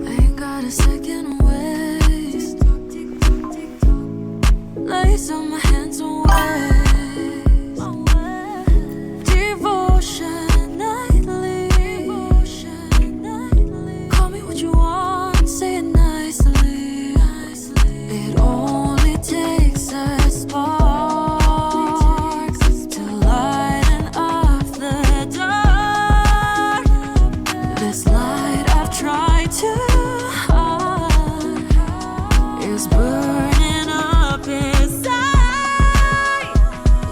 Ain't got a second waste. Lace on my hands and waist. Devotion nightly. Call me what you want, say it nicely. It only takes a spark to lighten up the dark. This light I've tried too hard is burning up inside.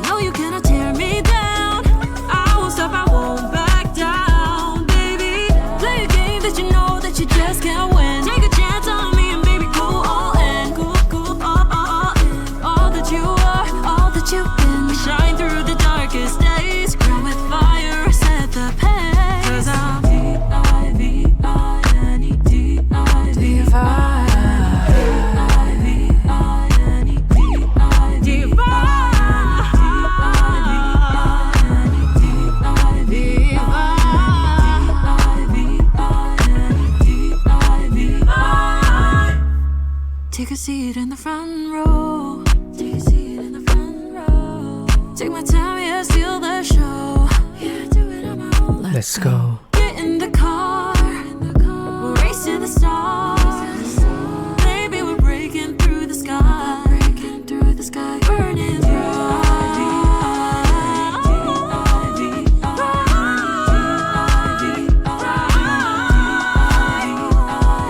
No, you cannot tear me down. I won't stop, I won't back down, baby. Play a game that you know that you just can't win. Take a chance on me and baby go all in. Go all in. All that you are, all that you've been. Shine through the darkest days. Grow with fire, set the pace. 'Cause I'm take a seat in the front row. Take a seat in the front row. Take my time, yeah, steal the show. Yeah, do it on my own. Let's go. Get in the car. Race to the stars. Baby, we're breaking through the sky. Breaking through the sky. Burning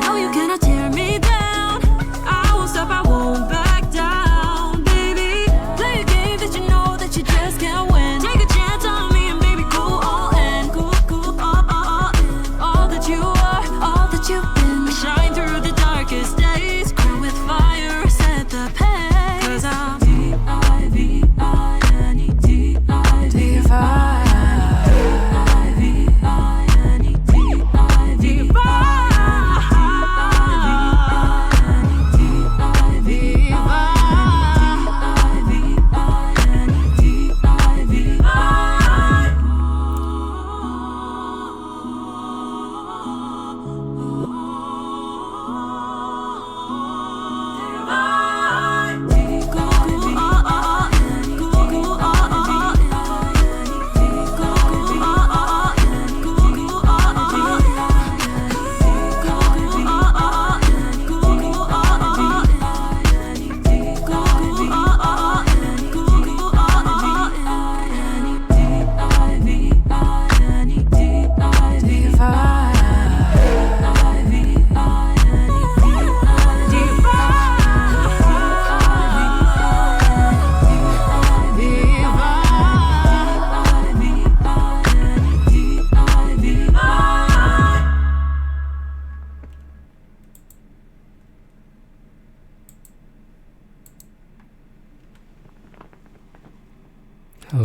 no, you cannot tear me down. I won't stop, I won't back down, baby. Play a game that you know that you just can't win. Take a chance on me and baby go all in. Go all in. All that you are, all that you've been. Shine through the darkest days. Grow with fire, set the pace. 'Cause I'm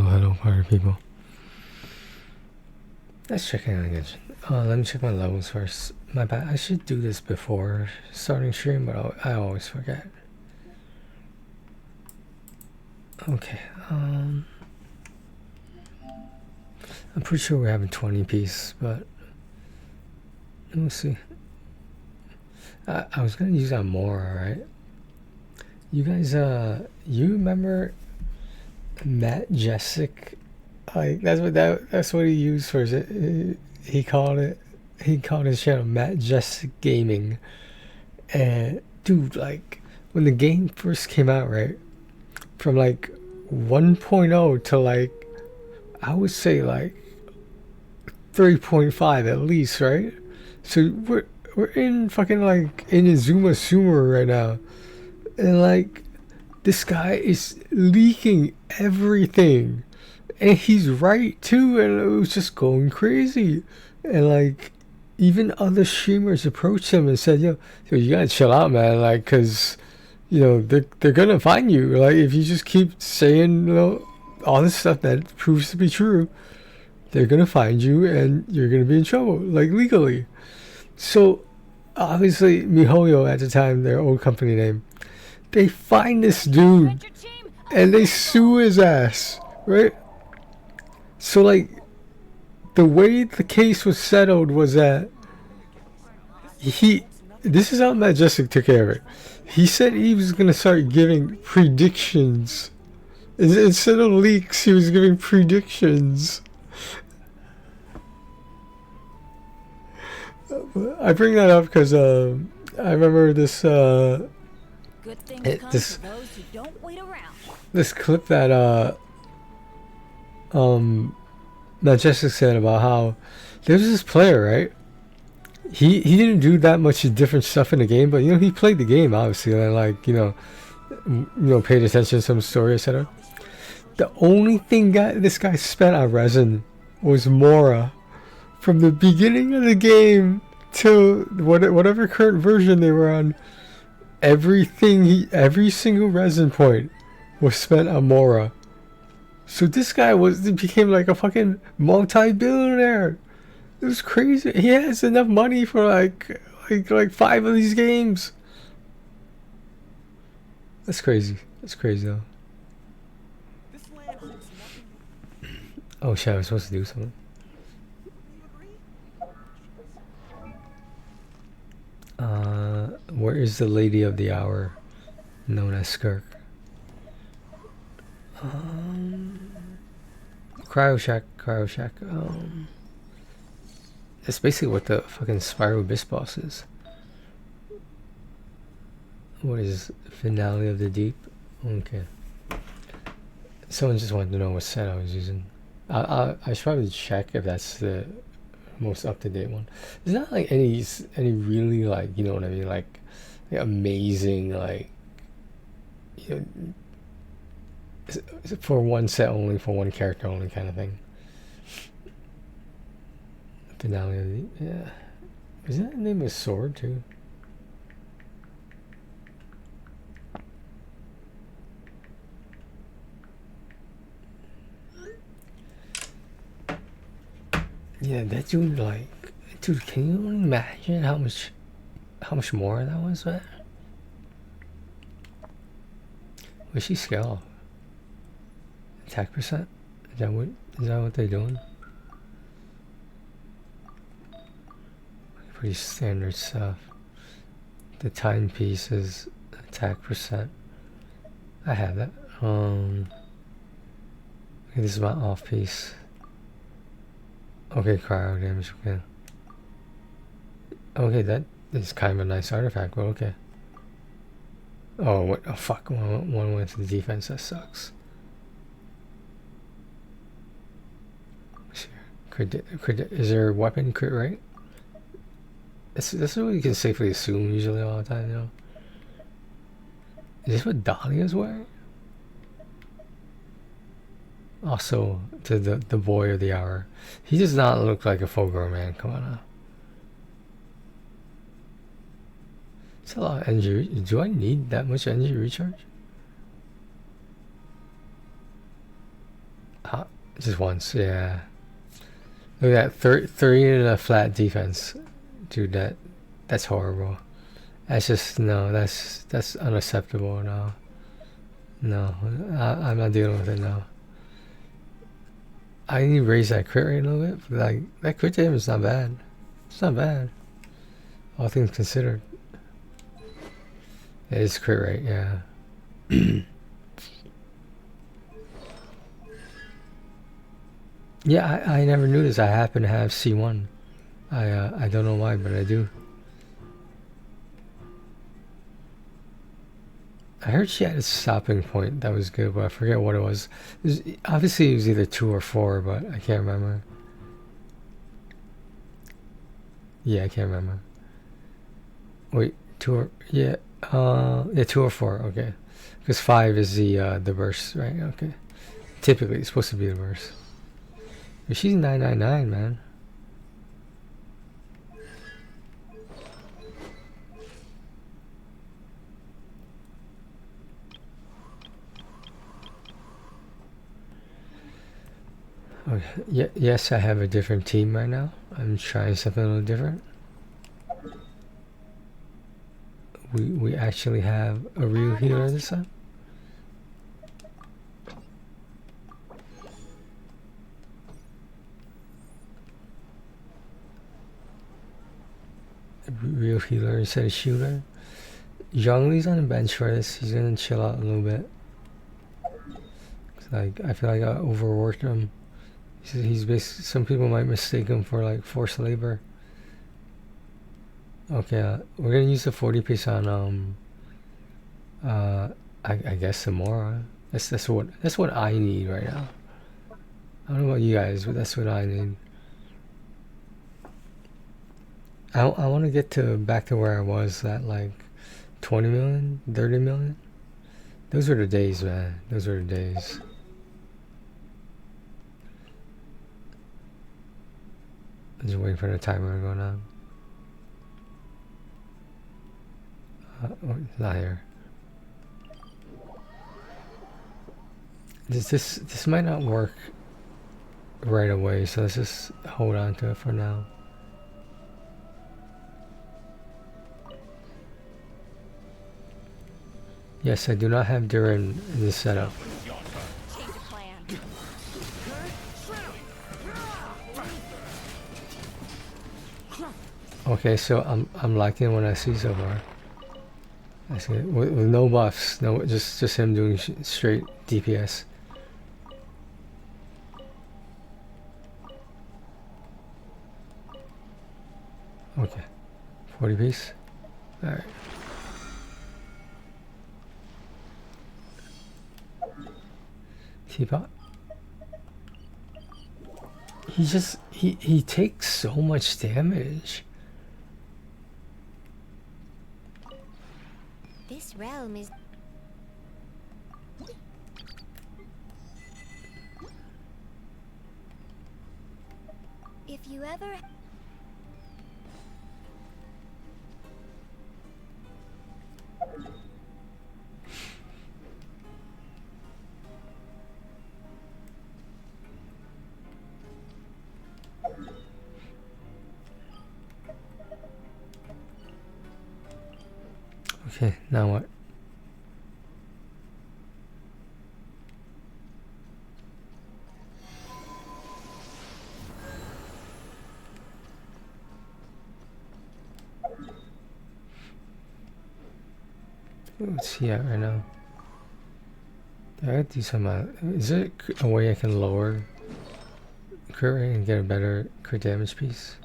hello, party people. Let's check in again. Let me check my levels first. My bad. I should do this before starting stream, but I always forget. Okay. I'm pretty sure we're having 20 piece, but let me see. I was gonna use that more, right? You guys, you remember Matt Jessic? Like that's what he used for it. He called his channel Matt Jessic Gaming. And dude, like when the game first came out, right, from like 1.0 to like I would say like 3.5 at least, right? So we're in fucking like in Azuma Sumer right now, and like this guy is leaking everything, and he's right too, and it was just going crazy. And like even other streamers approached him and said, yo, you gotta chill out, man, like, cause you know they're gonna find you, like, if you just keep saying, you know, all this stuff that proves to be true, they're gonna find you and you're gonna be in trouble, like legally. So obviously MiHoYo at the time, their old company name, they find this dude and they sue his ass, right? So like, the way the case was settled was that this is how Majestic took care of it. He said he was gonna start giving predictions. Instead of leaks, he was giving predictions. I bring that up because I remember this this clip that Majestic said about how there was this player, right? He didn't do that much different stuff in the game, but you know, he played the game obviously, and like, you know, paid attention to some story, etc. The only thing this guy spent on resin was Mora. From the beginning of the game till whatever current version they were on, every single resin point was spent on Mora. So this guy became like a fucking multi-billionaire. It was crazy. He has enough money for like 5 of these games. That's crazy. That's crazy though. Oh shit, I was supposed to do something. Where is the lady of the hour known as Skirk? Cryo Shack. That's basically what the fucking Spyro Abyss boss is. What is Finale of the Deep? Okay. Someone just wanted to know what set I was using. I should probably check if that's the most up-to-date one. There's not like any really, like, you know what I mean, like amazing, like, you know, for one set only, for one character only kind of thing. Finale of the, yeah. Isn't that the name of his sword too? Yeah, that dude, like, dude, can you imagine how much more that was, man? What's she scale? Attack percent? Is that what they're doing? Pretty standard stuff. The timepiece is attack percent. I have that. Okay, this is my off piece. Okay, cryo damage, okay. Okay, that is kind of a nice artifact, but okay. Oh, what? Oh, fuck. One went to the defense, that sucks. Let's see here. Is there a weapon crit rate? That's what you can safely assume usually all the time, you know? Is this what Dahlia's wearing? Also, to the boy of the hour. He does not look like a full-grown man. Come on now. It's a lot of energy. Do I need that much energy recharge? Just once, yeah. Look at that, 30 in a flat defense. Dude, that's horrible. That's just, no, that's unacceptable now. No, I'm not dealing with it now. I need to raise that crit rate a little bit. But like, that crit damage is not bad. It's not bad. All things considered. It is crit rate, yeah. Yeah, I never knew this. I happen to have C1. I don't know why, but I do. I heard she had a stopping point that was good, but I forget what it was. Obviously, it was either 2 or 4, but I can't remember. Yeah, I can't remember. Wait, 2 or... Yeah, yeah, 2 or 4, okay. Because 5 is the burst, right? Okay. Typically, it's supposed to be the burst. But she's 999, man. Okay. Yes, I have a different team right now. I'm trying something a little different. we actually have a real healer this time. A real healer instead of shooter. Zhongli's on the bench for this. He's gonna chill out a little bit. Like, I feel like I overworked him. He's basically, some people might mistake him for like forced labor. Okay, we're gonna use the 40 piece on I guess some more. That's what I need right now. I don't know about you guys, but that's what I need. I want to get to back to where I was at, like 20 million, 30 million. Those were the days, man. Those were the days. I'm just waiting for the timer to go down. Oh, it's not here. This might not work right away, so let's just hold on to it for now. Yes, I do not have Duran in this setup. Okay, so I'm liking what I see so far. I see it with no buffs, no, just him doing straight DPS. Okay, 40 piece. All right. Teapot. He takes so much damage. This realm is... If you ever... Okay, now what? What's he at right now? I gotta do some. Is there a way I can lower crit rate and get a better crit damage piece?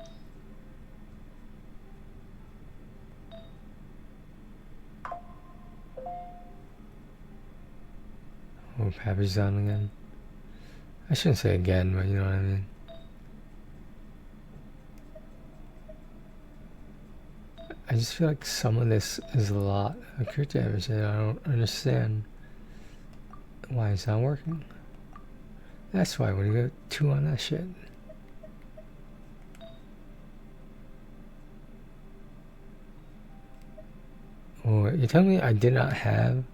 Oh, Pappy's down again. I shouldn't say again, but you know what I mean. I just feel like some of this is a lot of crit damage and I don't understand why it's not working. That's why when you go 2 on that shit. Oh, you're telling me I did not have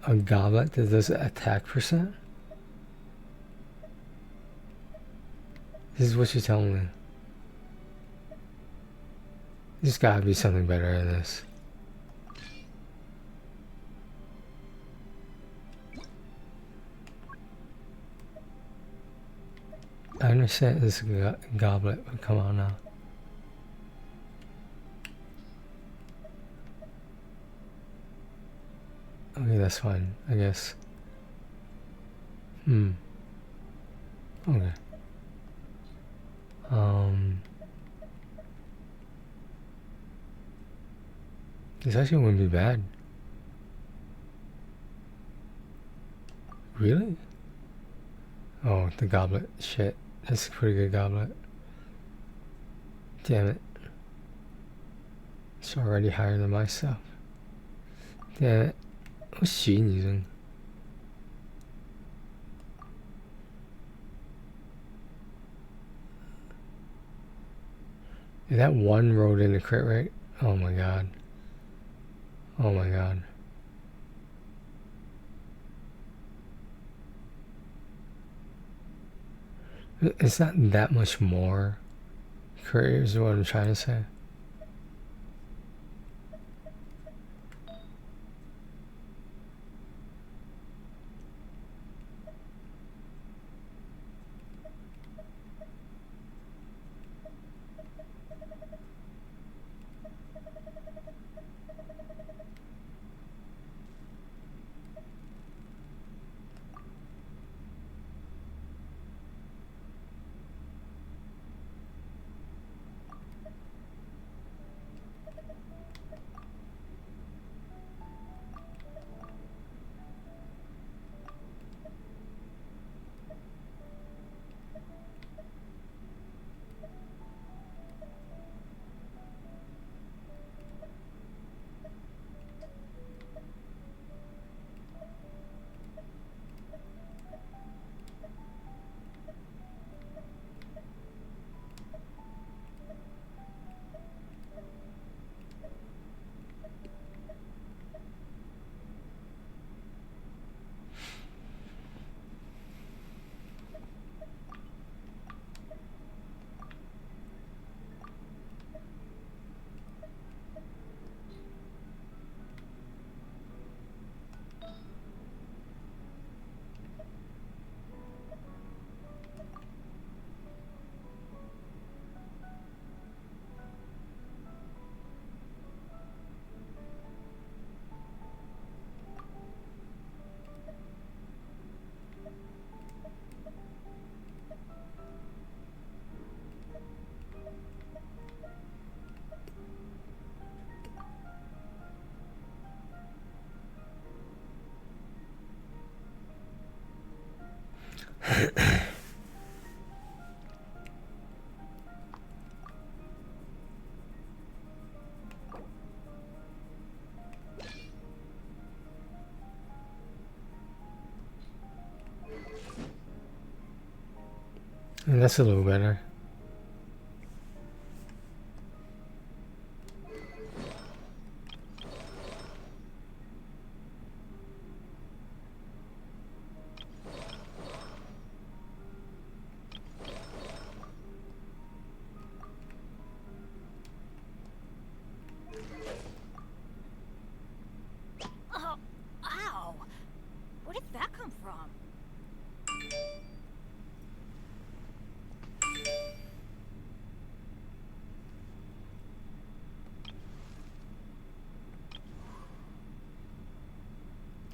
a goblet that does attack percent? This is what you're telling me. There's gotta be something better than this. I understand this goblet would come out now. Okay, that's fine, I guess. Okay. This actually wouldn't be bad. Really? Oh, the goblet. Shit. That's a pretty good goblet. Damn it. It's already higher than my stuff. Damn it. What's Sheen using? Is that one road in the crit rate? Oh my god. Oh my god. It's not that much more crit is what I'm trying to say. And that's a little better. Oh, ow! Where did that come from?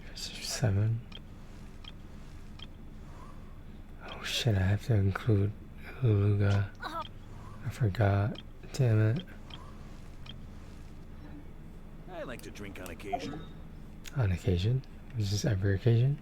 There's 7. Oh shit, I have to include Luga. I forgot. Damn it. I like to drink on occasion. On occasion? Is this every occasion?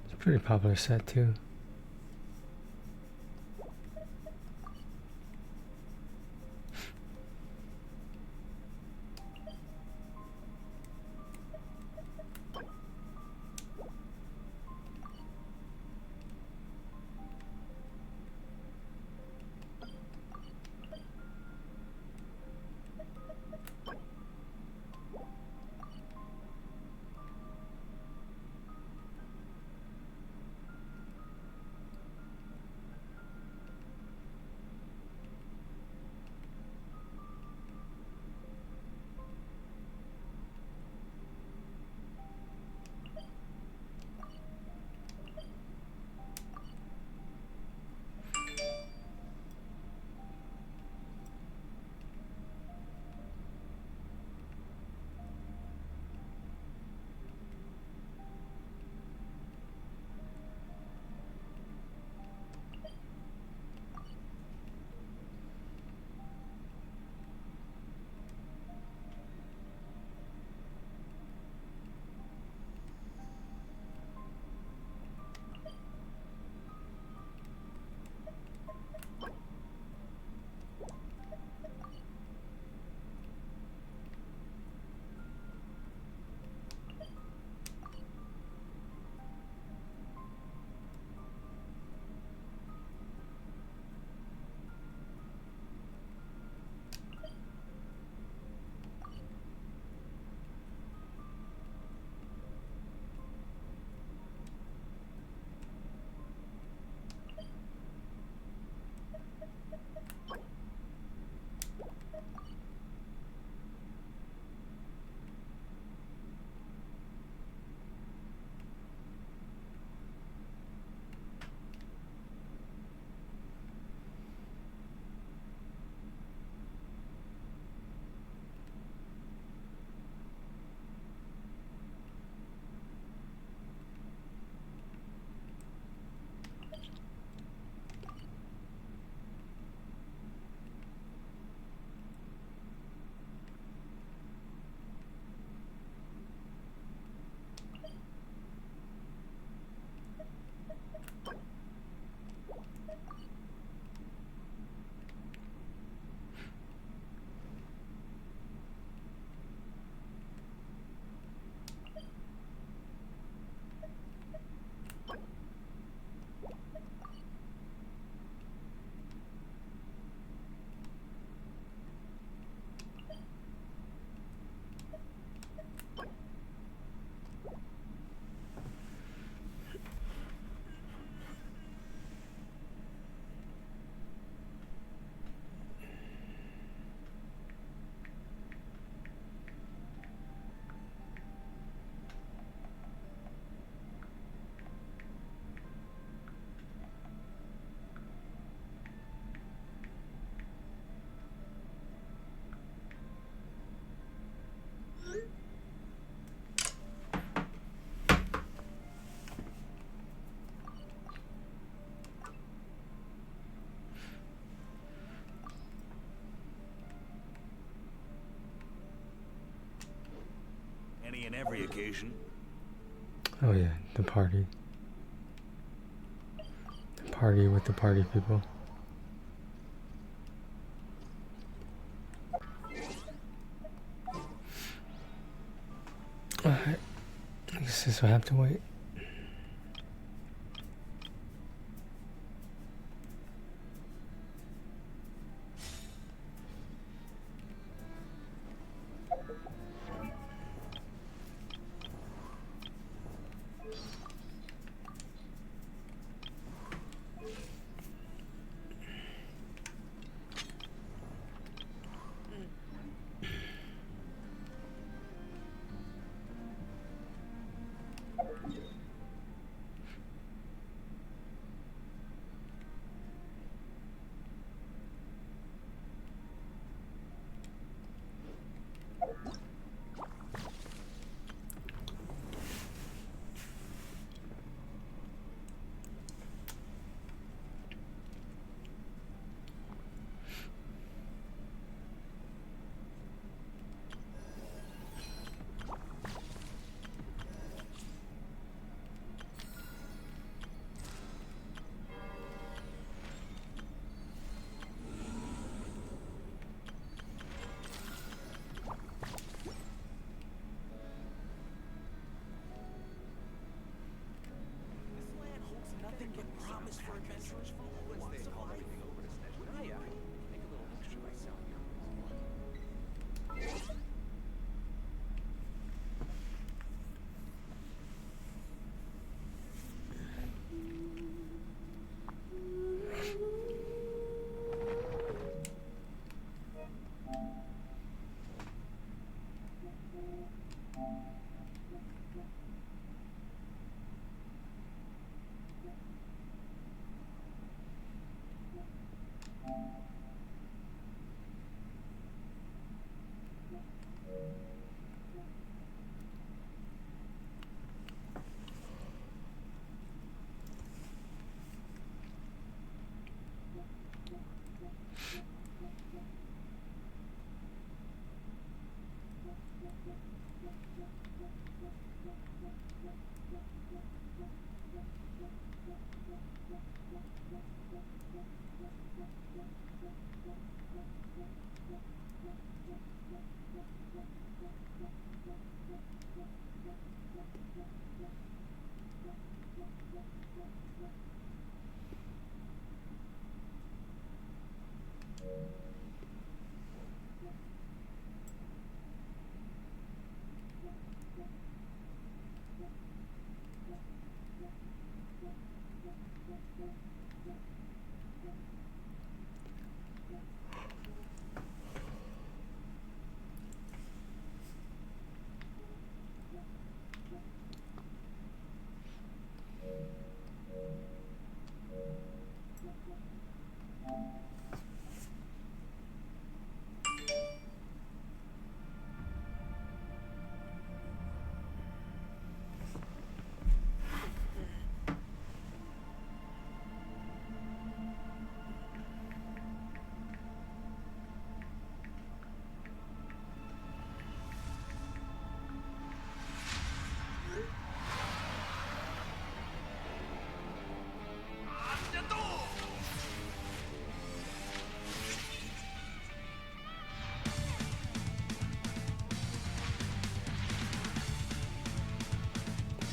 It's a pretty popular set too. ain't every occasion. Oh yeah, the party. The party with the party people. Alright. I guess this will have to wait.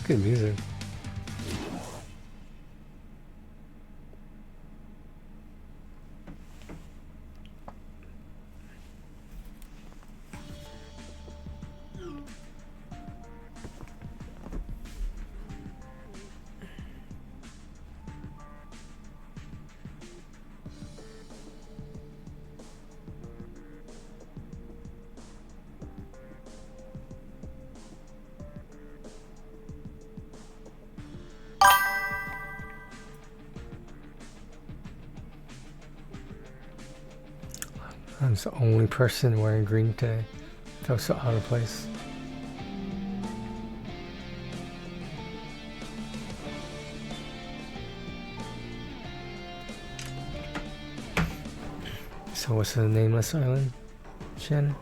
Good music. I'm the only person wearing green today. Felt so out of place. So what's the nameless island, Shannon?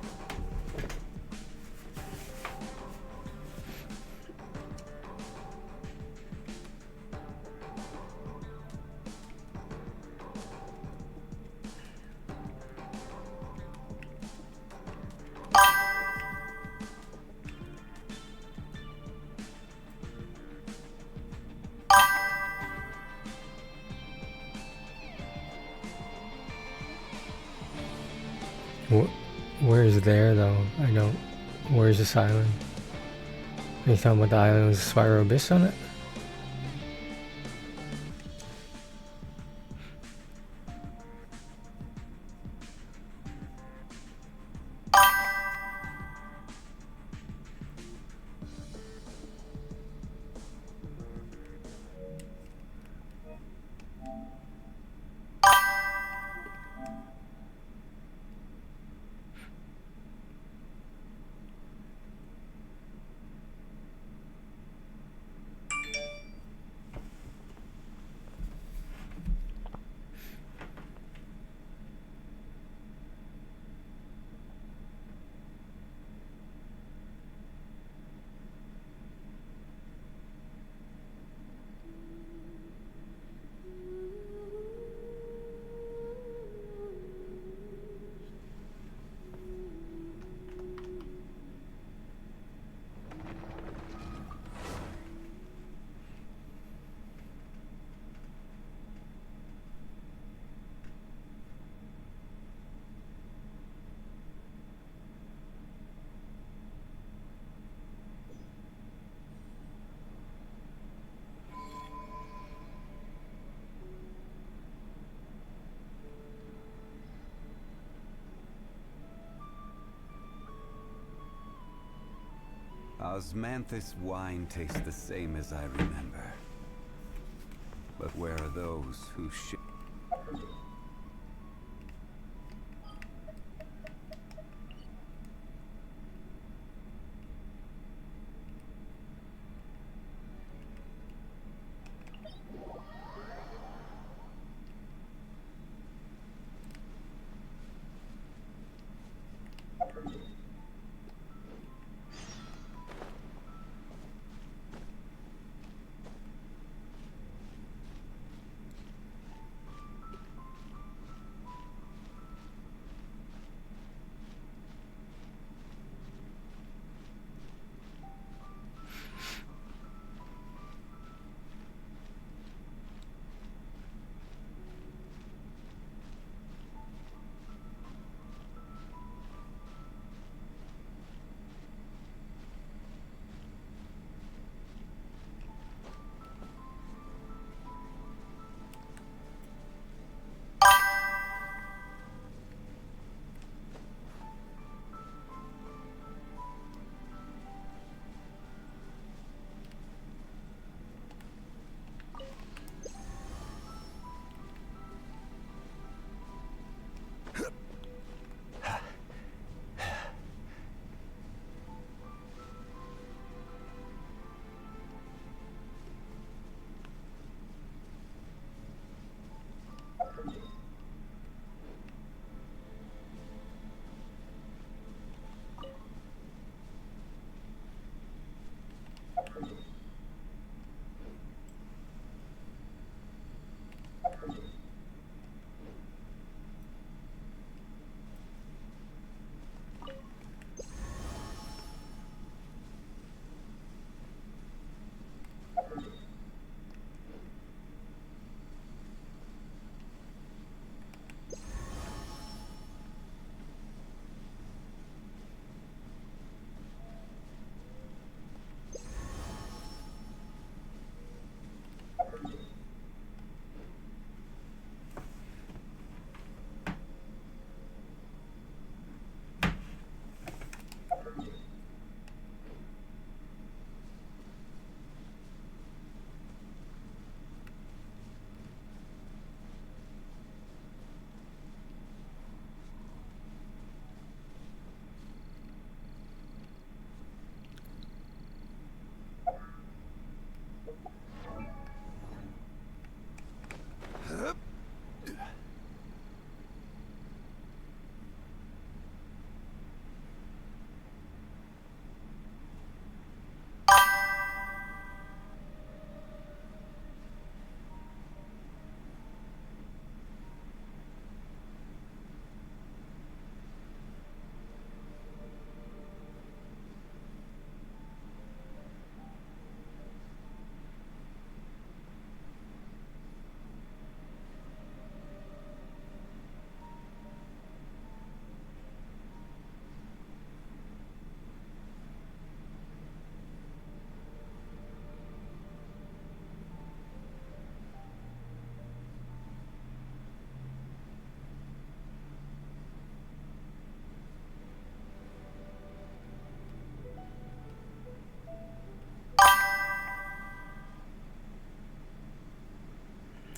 Where's there though? I don't. Where's this island? Are you talking about the island with Spiral Abyss on it? Osmanthus wine tastes the same as I remember. But where are those who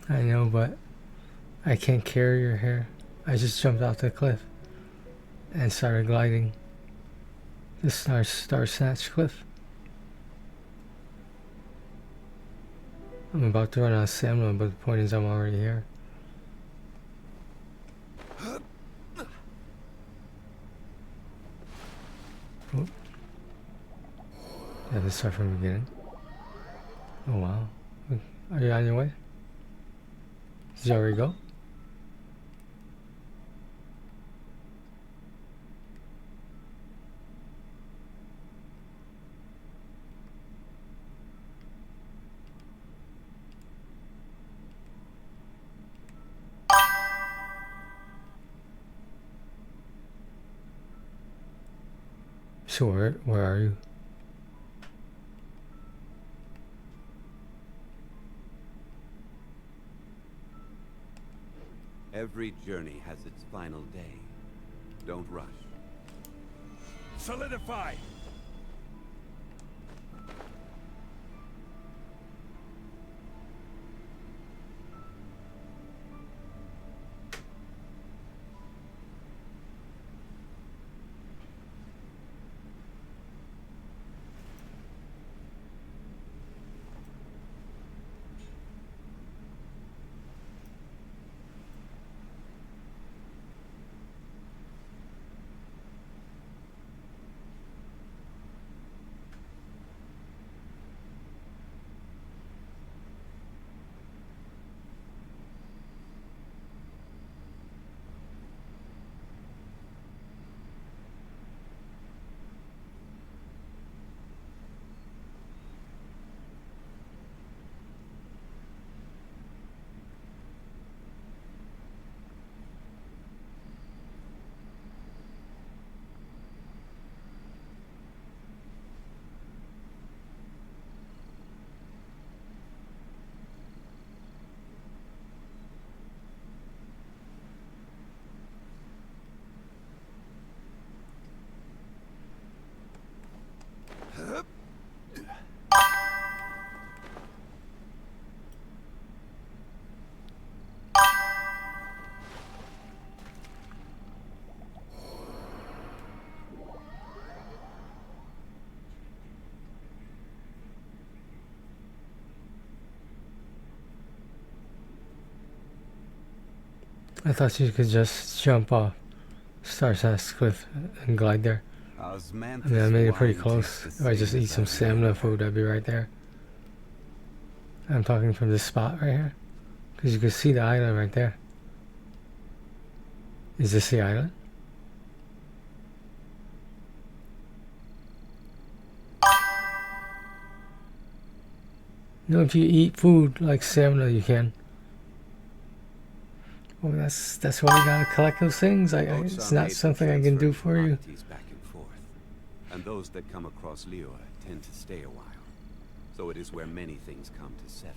I know, but I can't carry your hair. I just jumped off the cliff and started gliding the Star Snatch Cliff. I'm about to run out of stamina, but the point is I'm already here. Oh. Yeah, let's start from the beginning. Oh wow. Are you on your way? Did you already go? So where are you? Every journey has its final day. Don't rush. Solidify! I thought you could just jump off Star Snatch Cliff and glide there. I mean, I made it pretty close. If I just eat some stamina food, I'd be right there. I'm talking from this spot right here, because you can see the island right there. Is this the island? No, if you eat food like stamina, you can. Well, that's why you gotta collect those things. It's not something I can do for you. Back and forth. And those that come across Lior tend to stay a while. So it is where many things come to settle.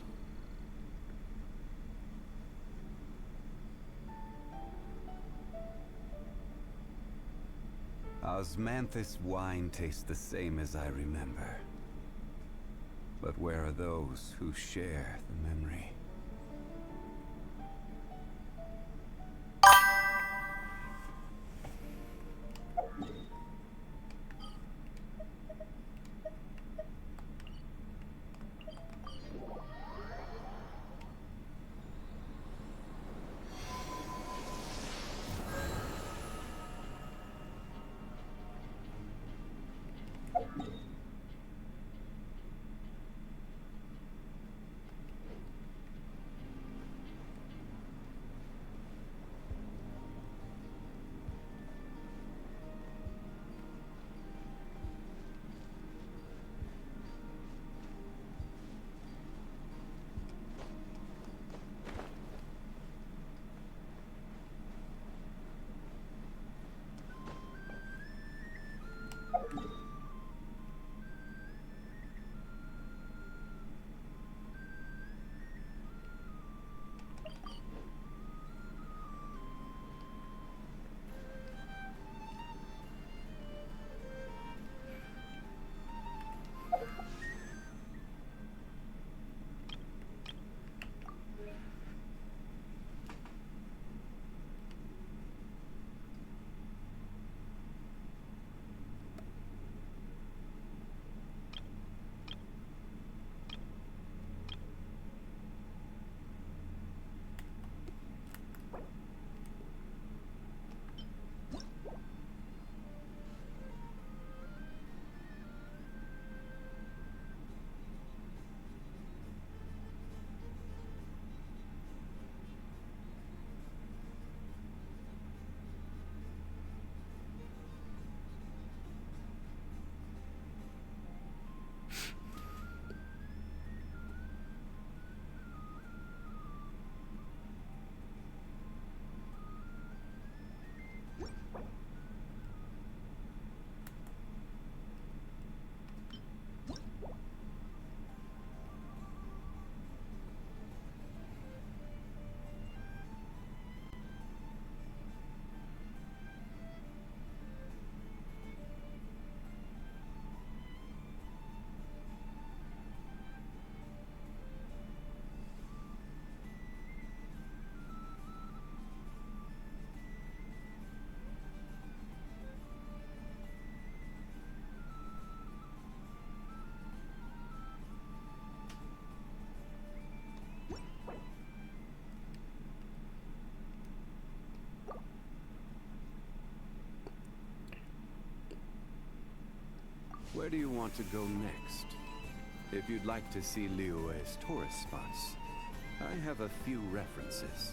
Osmanthus wine tastes the same as I remember. But where are those who share the memory? Where do you want to go next? If you'd like to see Liyue's tourist spots, I have a few references.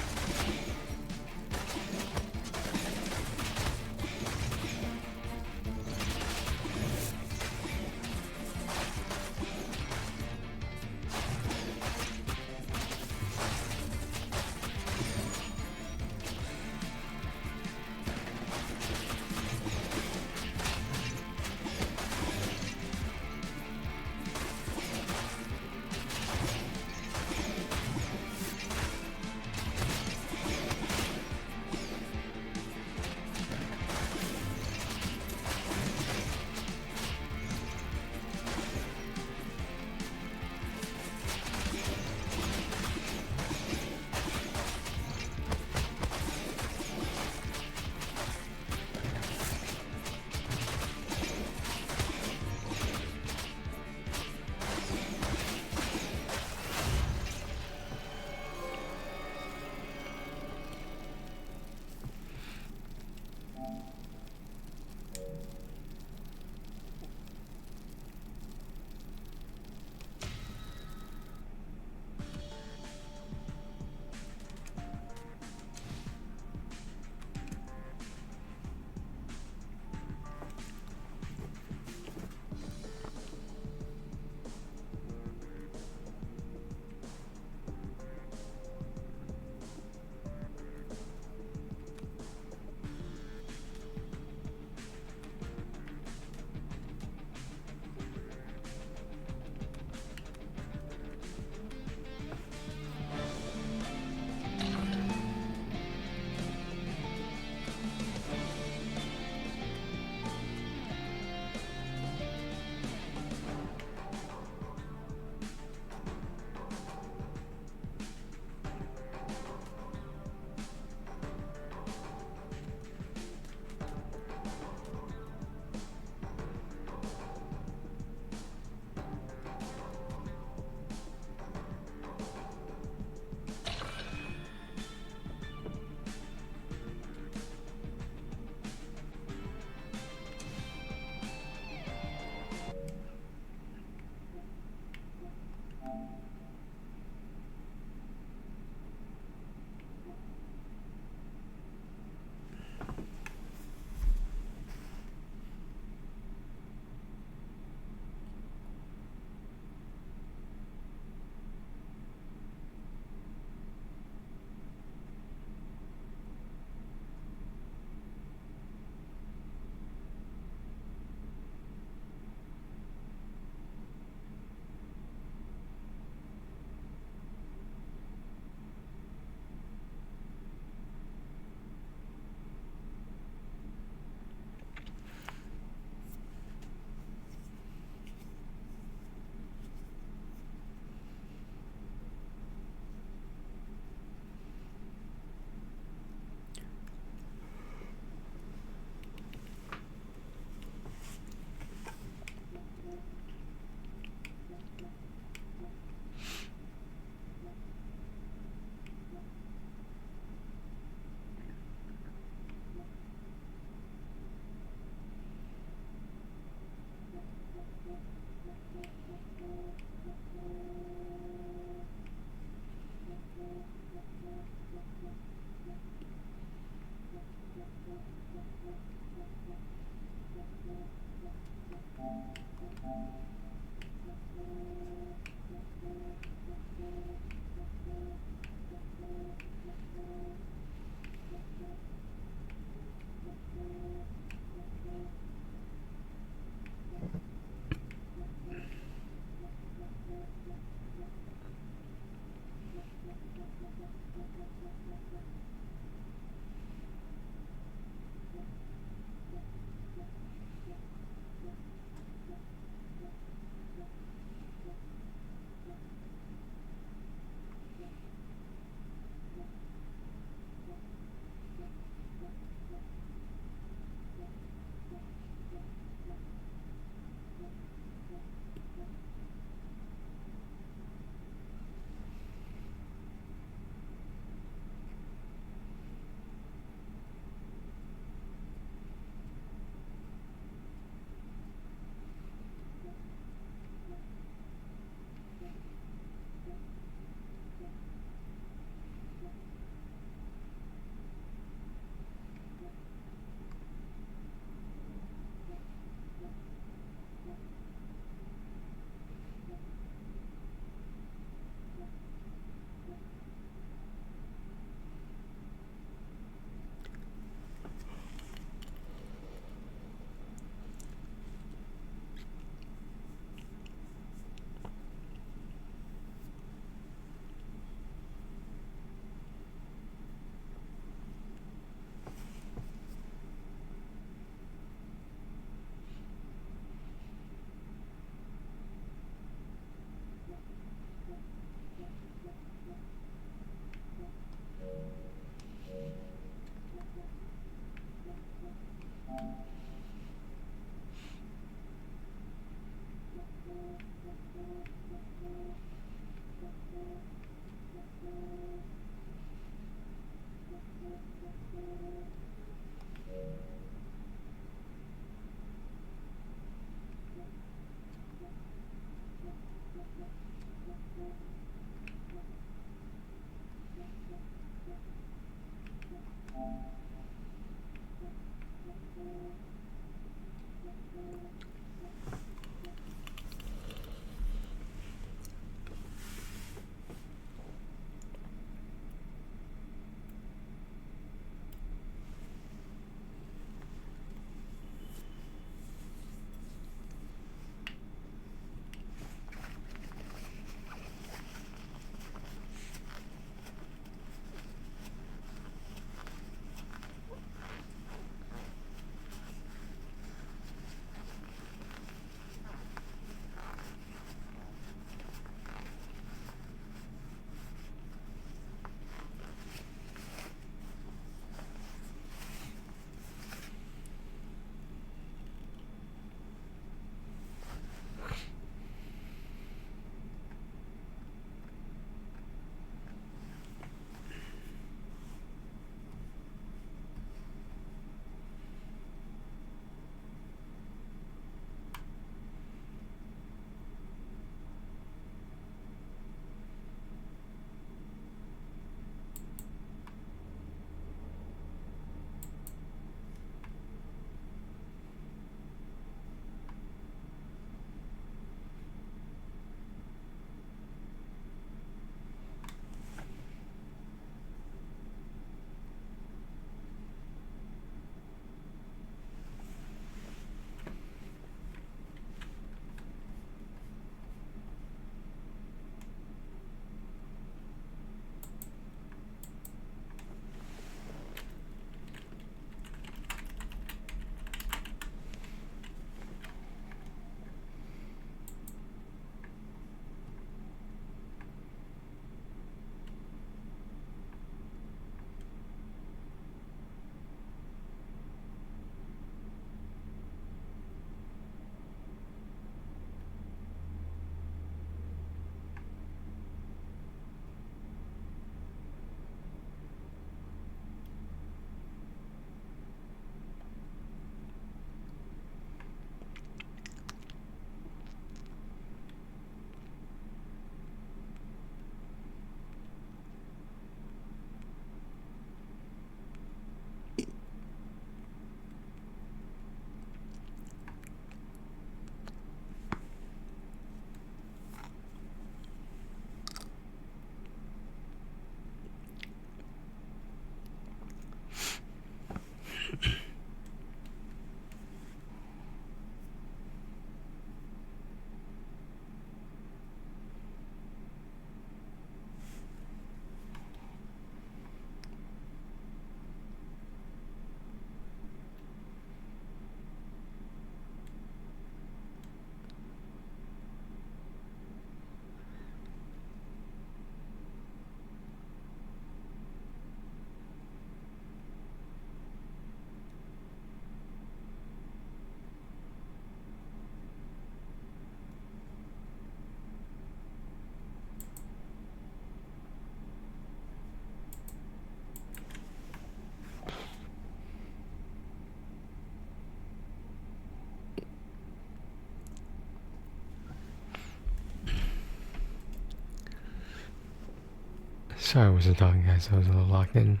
Sorry I wasn't talking, guys. I was a little locked in.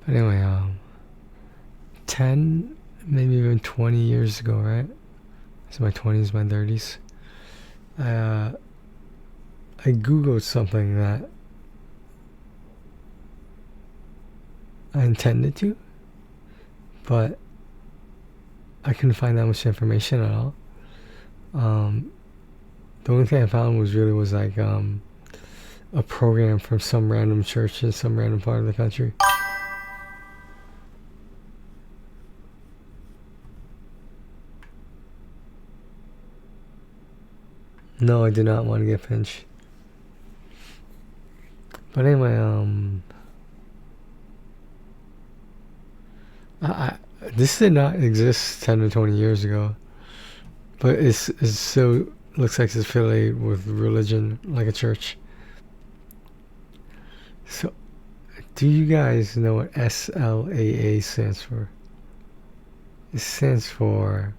But anyway, 10, maybe even 20 years ago, right? It's my 20s, my 30s. I Googled something that I intended to, but I couldn't find that much information at all. The only thing I found was like a program from some random church in some random part of the country. No, I do not want to get pinched. But anyway, this did not exist 10 or 20 years ago, but it's so looks like it's affiliated with religion, like a church. So, do you guys know what SLAA stands for? It stands for.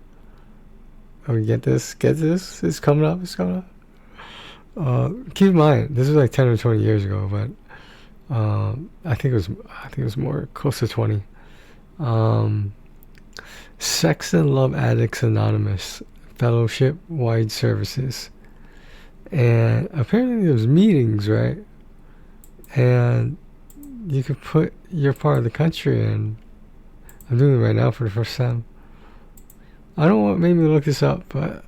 Oh, get this? It's coming up. Keep in mind, this was like 10 or 20 years ago, but I think it was more close to 20. Sex and Love Addicts Anonymous Fellowship Wide Services, and apparently there's meetings, right? And you could put your part of the country in. I'm doing it right now for the first time. I don't know what made me look this up, but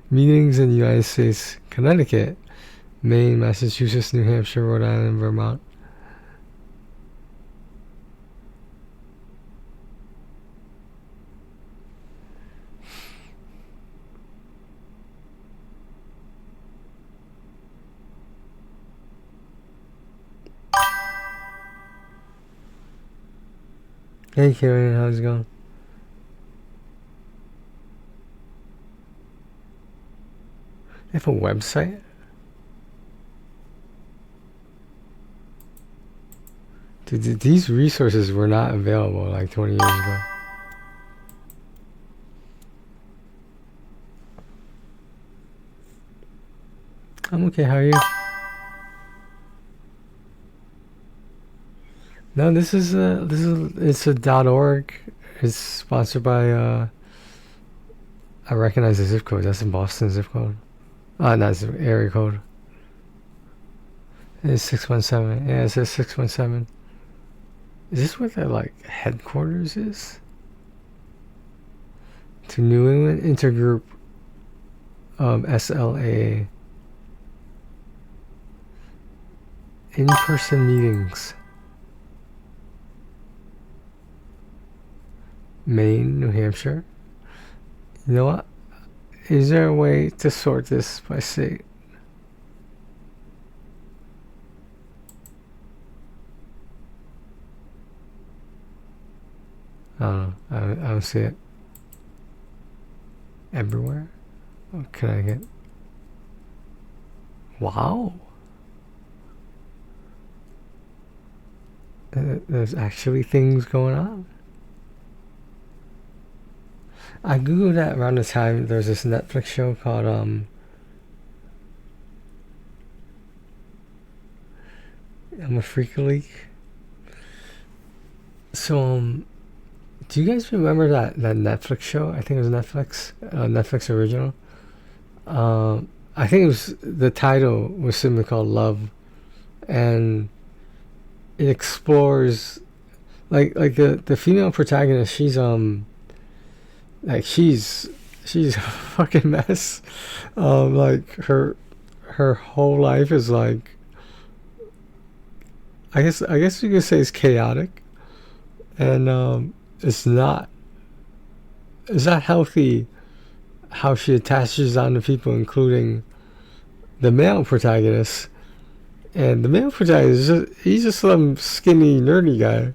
meetings in the United States, Connecticut, Maine, Massachusetts, New Hampshire, Rhode Island, Vermont. Hey Karen, how's it going? They have a website? Dude, these resources were not available like 20 years ago. I'm okay, how are you? No, it's a .org. It's sponsored by I recognize the zip code. That's in Boston zip code. Not zip, area code. It's 617. Yeah, it says 617. Is this where their like headquarters is? To New England Intergroup SLA. In-person meetings. Maine, New Hampshire. You know what? Is there a way to sort this by state? I don't know. I don't see it. Everywhere? Oh, Connecticut. Wow. There's actually things going on. I googled that around the time there's this Netflix show called I'm a Freak Leak. So do you guys remember that Netflix show? I think it was Netflix original. I think it was, the title was simply called Love, and it explores like the female protagonist. She's she's a fucking mess. Like her whole life is like, I guess you could say it's chaotic, and it's not healthy how she attaches on to people, including the male protagonist. And the male protagonist, he's just some skinny nerdy guy,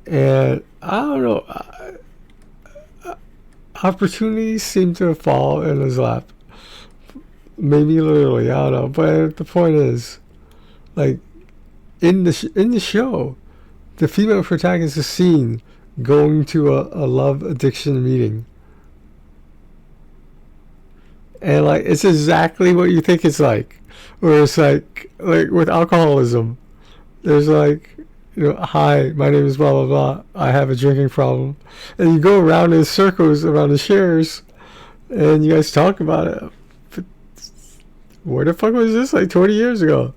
and I don't know. Opportunities seem to fall in his lap. Maybe literally, I don't know. But the point is, like, in the show, the female protagonist is seen going to a love addiction meeting. And, like, it's exactly what you think it's like. where it's like with alcoholism, there's like, you know, hi, my name is blah blah blah. I have a drinking problem, and you go around in circles around the shares, and you guys talk about it. But where the fuck was this like 20 years ago?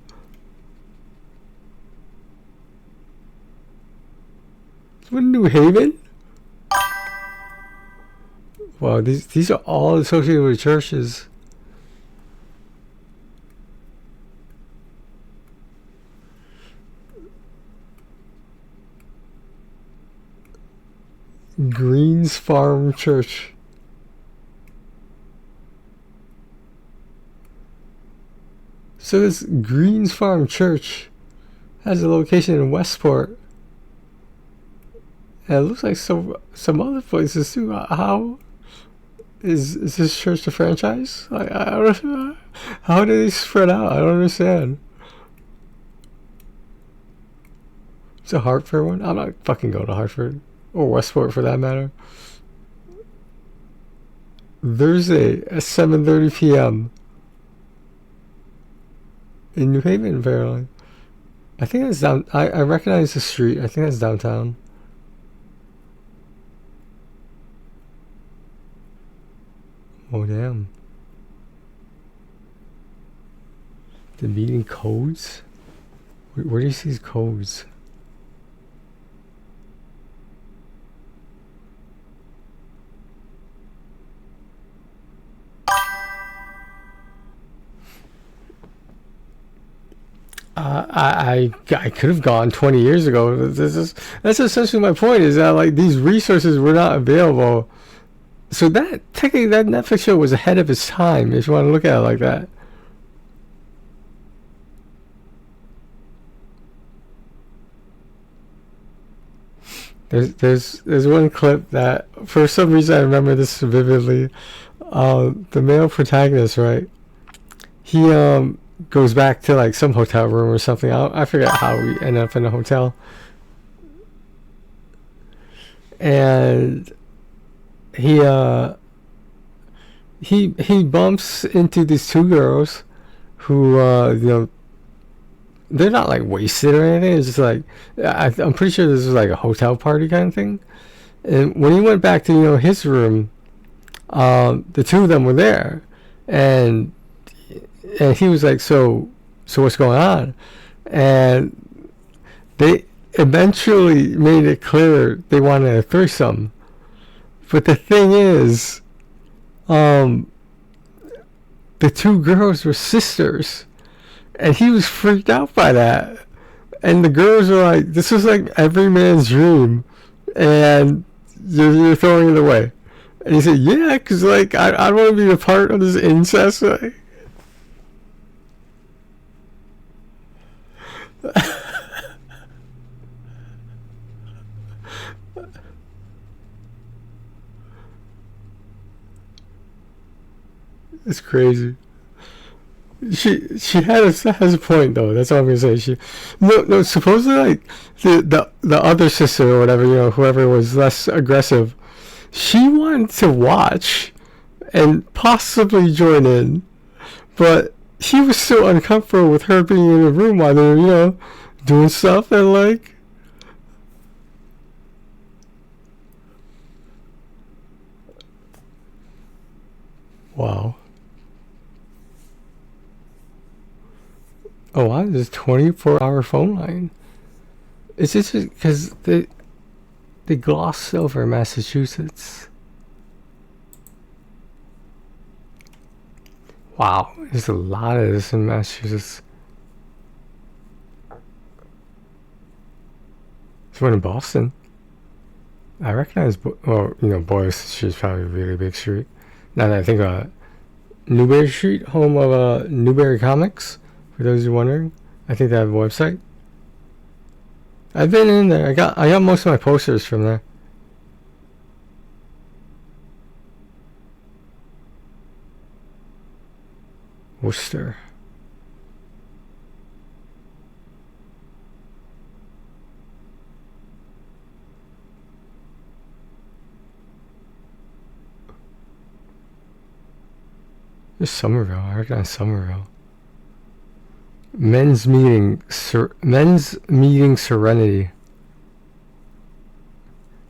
What, New Haven? Wow, these are all associated with churches. Greens Farm Church. So this Greens Farm Church has a location in Westport. And it looks like some other places too. How is this church a franchise? I don't know. How do they spread out? I don't understand. It's a Hartford one. I'm not fucking going to Hartford or Westport for that matter. Thursday at 7:30 p.m. in New Haven, apparently. I think that's down. I recognize the street. I think that's downtown. Oh damn. The meeting codes? Where do you see these codes? I could have gone 20 years ago. That's essentially my point, is that like these resources were not available. So that technically that Netflix show was ahead of its time, if you want to look at it like that. There's one clip that for some reason I remember this vividly. The male protagonist, right? He goes back to like some hotel room or something. I forget how we end up in a hotel. And he bumps into these two girls who you know, they're not like wasted or anything. It's just like I'm pretty sure this was like a hotel party kind of thing. And when he went back to, you know, his room, the two of them were there, and he was like, so what's going on? And they eventually made it clear they wanted a threesome. But the thing is, the two girls were sisters, and he was freaked out by that. And the girls were like, this is like every man's dream, and you're throwing it away. And he said, yeah, because like I don't want to be a part of this incest. Like, it's crazy. She has a point though. That's all I'm gonna say. No. Supposedly, like the other sister or whatever, you know, whoever was less aggressive, she wanted to watch and possibly join in, but he was so uncomfortable with her being in the room while they were, you know, doing stuff, and like. Wow. Oh wow, there's a 24-hour phone line. It's just because they glossed over Massachusetts. Wow, there's a lot of this in Massachusetts. There's one in Boston. I recognize, well, you know, Boylston Street is probably a really big street. Now that I think about it. Newberry Street, home of Newberry Comics. For those who are wondering, I think they have a website. I've been in there. I got most of my posters from there. Worcester. There's Somerville. I recognize Somerville. Men's meeting Serenity.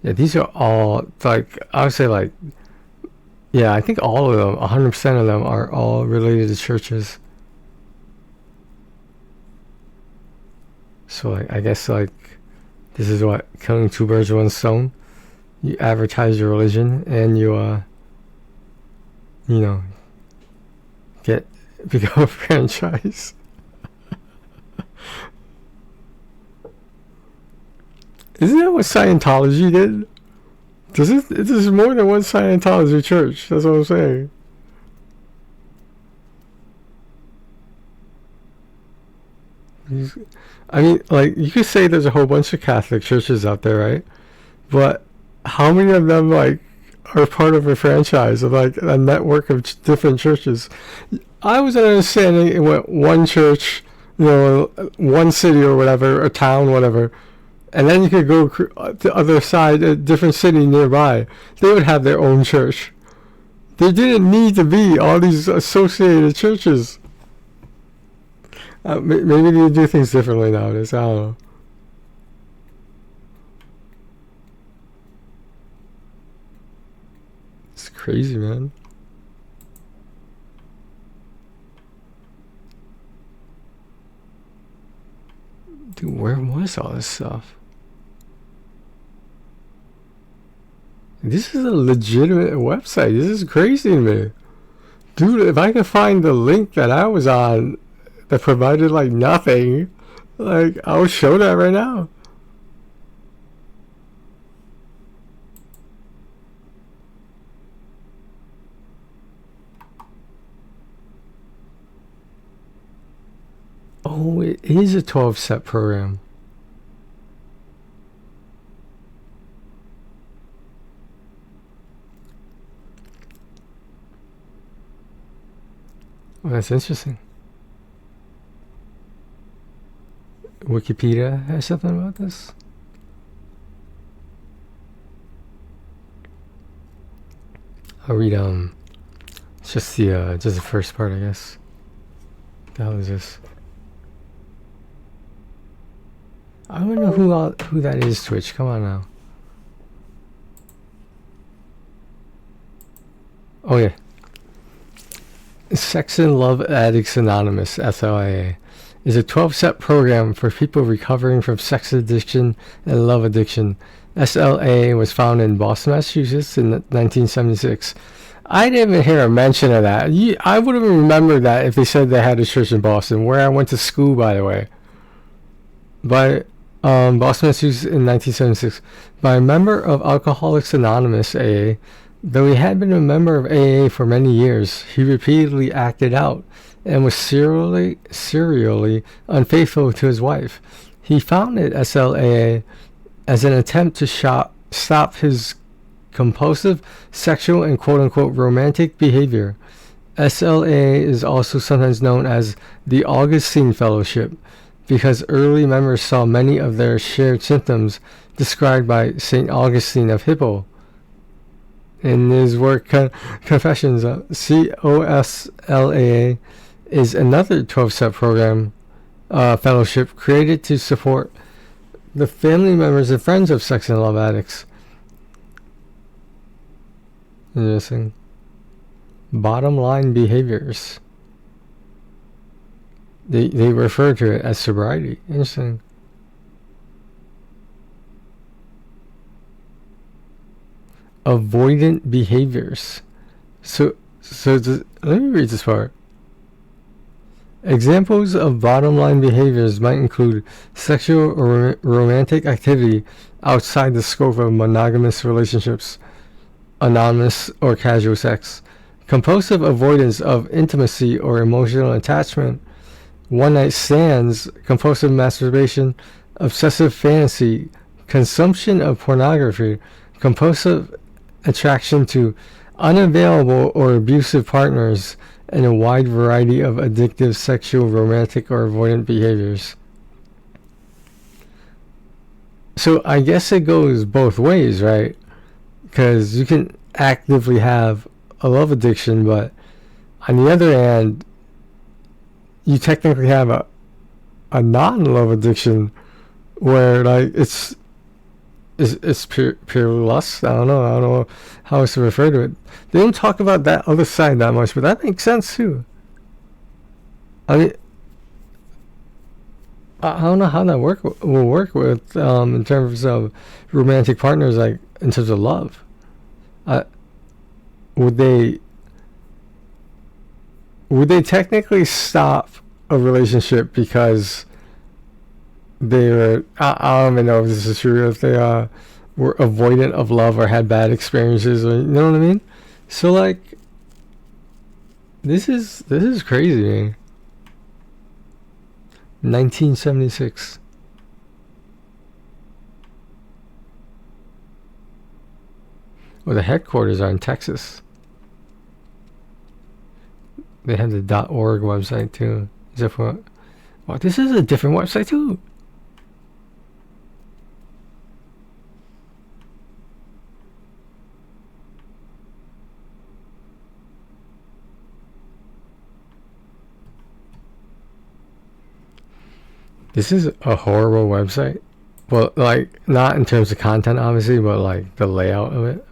Yeah, these are all like, I would say like, yeah, I think all of them, 100% of them are all related to churches. So like, I guess like, this is what killing two birds with one stone. You advertise your religion and you know, become a franchise. Isn't that what Scientology did? This is more than one Scientology church. That's what I'm saying. I mean, like, you could say there's a whole bunch of Catholic churches out there, right? But how many of them, like, are part of a franchise of, like, a network of different churches? I was understanding it went one church, you know, one city or whatever, a town, whatever, and then you could go to the other side, a different city nearby. They would have their own church. There didn't need to be all these associated churches. Maybe they do things differently nowadays. I don't know. It's crazy, man. Dude, where was all this stuff? This is a legitimate website. This is crazy to me. Dude, if I could find the link that I was on that provided like nothing, like, I'll show that right now. Oh, it is a 12-step program. Well, that's interesting. Wikipedia has something about this? I'll read just the first part, I guess. What the hell is this? I don't know who that is, Twitch. Come on now. Oh yeah. Sex and Love Addicts Anonymous, SLAA, is a 12-step program for people recovering from sex addiction and love addiction. SLAA was founded in Boston, Massachusetts in 1976. I didn't even hear a mention of that. I would have remembered that if they said they had a church in Boston, where I went to school, by the way. But Boston, Massachusetts in 1976, by a member of Alcoholics Anonymous, AA. Though he had been a member of AA for many years, he repeatedly acted out and was serially unfaithful to his wife. He founded SLAA as an attempt to stop his compulsive sexual and quote-unquote romantic behavior. SLAA is also sometimes known as the Augustine Fellowship because early members saw many of their shared symptoms described by St. Augustine of Hippo. In his work Confessions, COSLAA is another 12-step program fellowship created to support the family members and friends of sex and love addicts. Interesting. Bottom line behaviors. They refer to it as sobriety. Interesting. Avoidant behaviors. So let me read this part. Examples of bottom line behaviors might include sexual or romantic activity outside the scope of monogamous relationships, anonymous or casual sex, compulsive avoidance of intimacy or emotional attachment, one-night stands, compulsive masturbation, obsessive fantasy, consumption of pornography, compulsive attraction to unavailable or abusive partners, and a wide variety of addictive sexual, romantic, or avoidant behaviors. So I guess it goes both ways, right? Because you can actively have a love addiction, but on the other hand, you technically have a non-love addiction where like it's pure lust. I don't know how else to refer to it. They don't talk about that other side that much, but that makes sense too. I mean, I don't know how that will work with in terms of romantic partners, like in terms of love. Would they technically stop a relationship because they were, I don't even know if this is true, if they were avoidant of love or had bad experiences, or you know what I mean? So like this is crazy, man. 1976. Well, the headquarters are in Texas. They have the .org website too. Is that for? Wow, this is a different website too. This is a horrible website. Well, like, not in terms of content, obviously, but like the layout of it.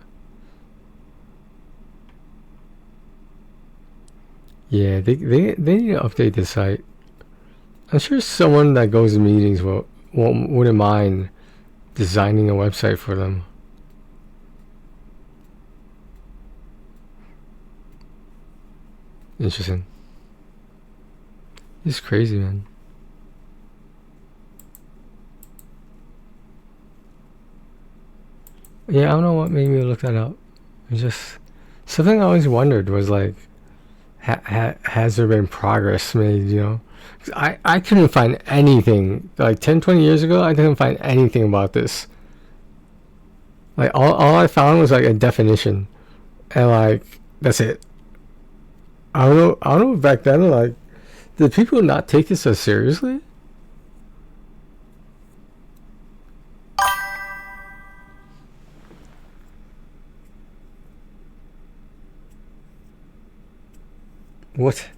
Yeah, they need to update the site. I'm sure someone that goes to meetings wouldn't mind designing a website for them. Interesting. It's crazy, man. Yeah, I don't know what made me look that up. It's just something I always wondered was like, has there been progress made, you know? 'Cause I couldn't find anything. Like 10, 20 years ago, I didn't find anything about this. Like, all I found was like a definition. And like, that's it. I don't know back then, like, did people not take this as seriously? What?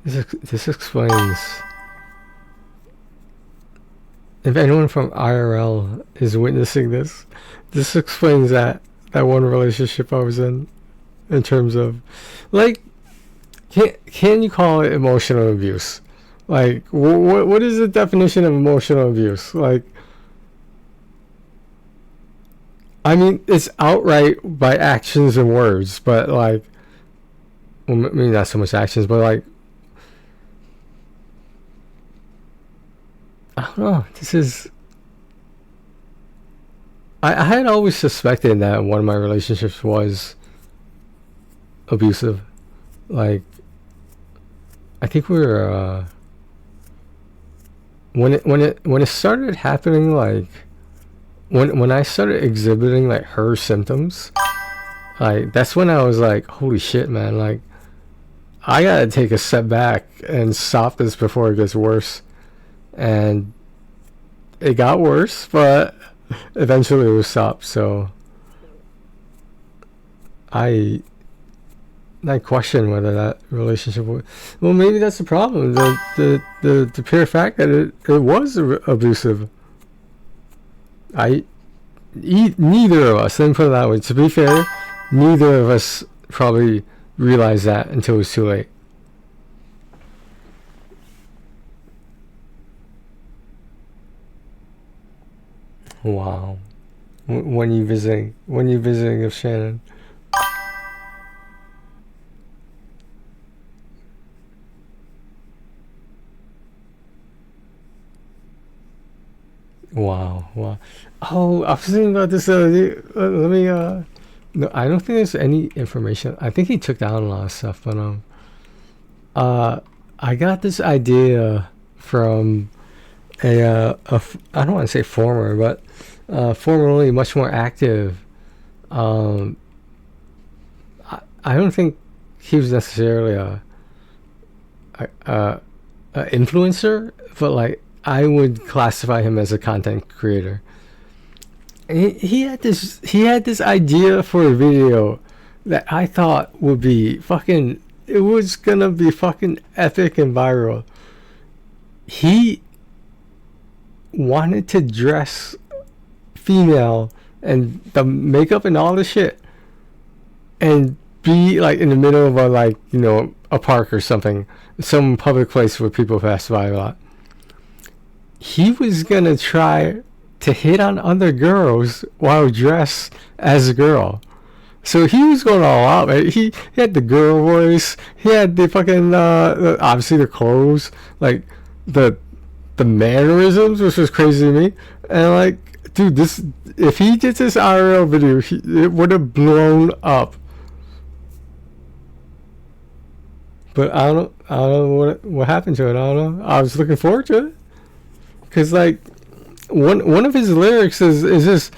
This explains. If anyone from IRL is witnessing this, this explains that one relationship I was in terms of, like, can you call it emotional abuse? Like, what is the definition of emotional abuse? Like, I mean, it's outright by actions and words, but like, well, I mean, not so much actions, but like, I don't know. This is. I had always suspected that one of my relationships was abusive. Like, I think we were. When it started happening, like when I started exhibiting like her symptoms, like that's when I was like, holy shit, man, like I gotta take a step back and stop this before it gets worse. And it got worse, but eventually it was stopped. So I question whether that relationship was, well, maybe that's the problem, the pure fact that it was abusive. Neither of us, let me put it that way, to be fair, neither of us probably realized that until it was too late. Wow. When you visiting with Shannon. Wow. Oh, I was thinking about this other day. Let me, no, I don't think there's any information. I think he took down a lot of stuff, but, I got this idea from I don't want to say former, but, formerly much more active, I don't think he was necessarily a influencer, but like, I would classify him as a content creator. he had this idea for a video that I thought would be fucking, it was gonna be fucking epic and viral. He wanted to dress female and the makeup and all the shit and be like in the middle of a, like, you know, a park or something, some public place where people pass by a lot. He was gonna try to hit on other girls while dressed as a girl. So he was going all out, right? He had the girl voice. He had the fucking obviously the clothes, like the mannerisms, which was crazy to me. And like, dude, this, if he did this IRL video, it would have blown up. But I don't know what happened to it. I don't know. I was looking forward to it, cause like one of his lyrics is this: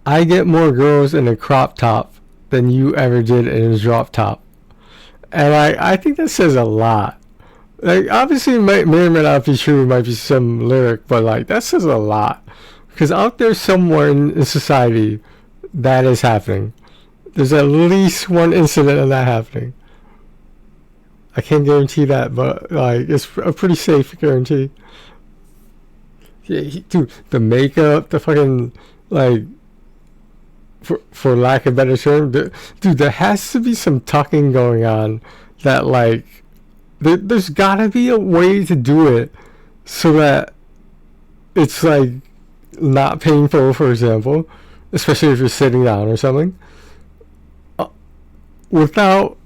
"I get more girls in a crop top than you ever did in a drop top," and I think that says a lot. Like, obviously, it may or may not be true. It might be some lyric, but like, that says a lot, because out there somewhere in society, that is happening. There's at least one incident of that happening. I can't guarantee that, but like, it's a pretty safe guarantee. Yeah, dude, the makeup, the fucking, like, for lack of a better term, dude, there has to be some tucking going on. That, like, there's gotta be a way to do it so that it's like not painful, for example, especially if you're sitting down or something, without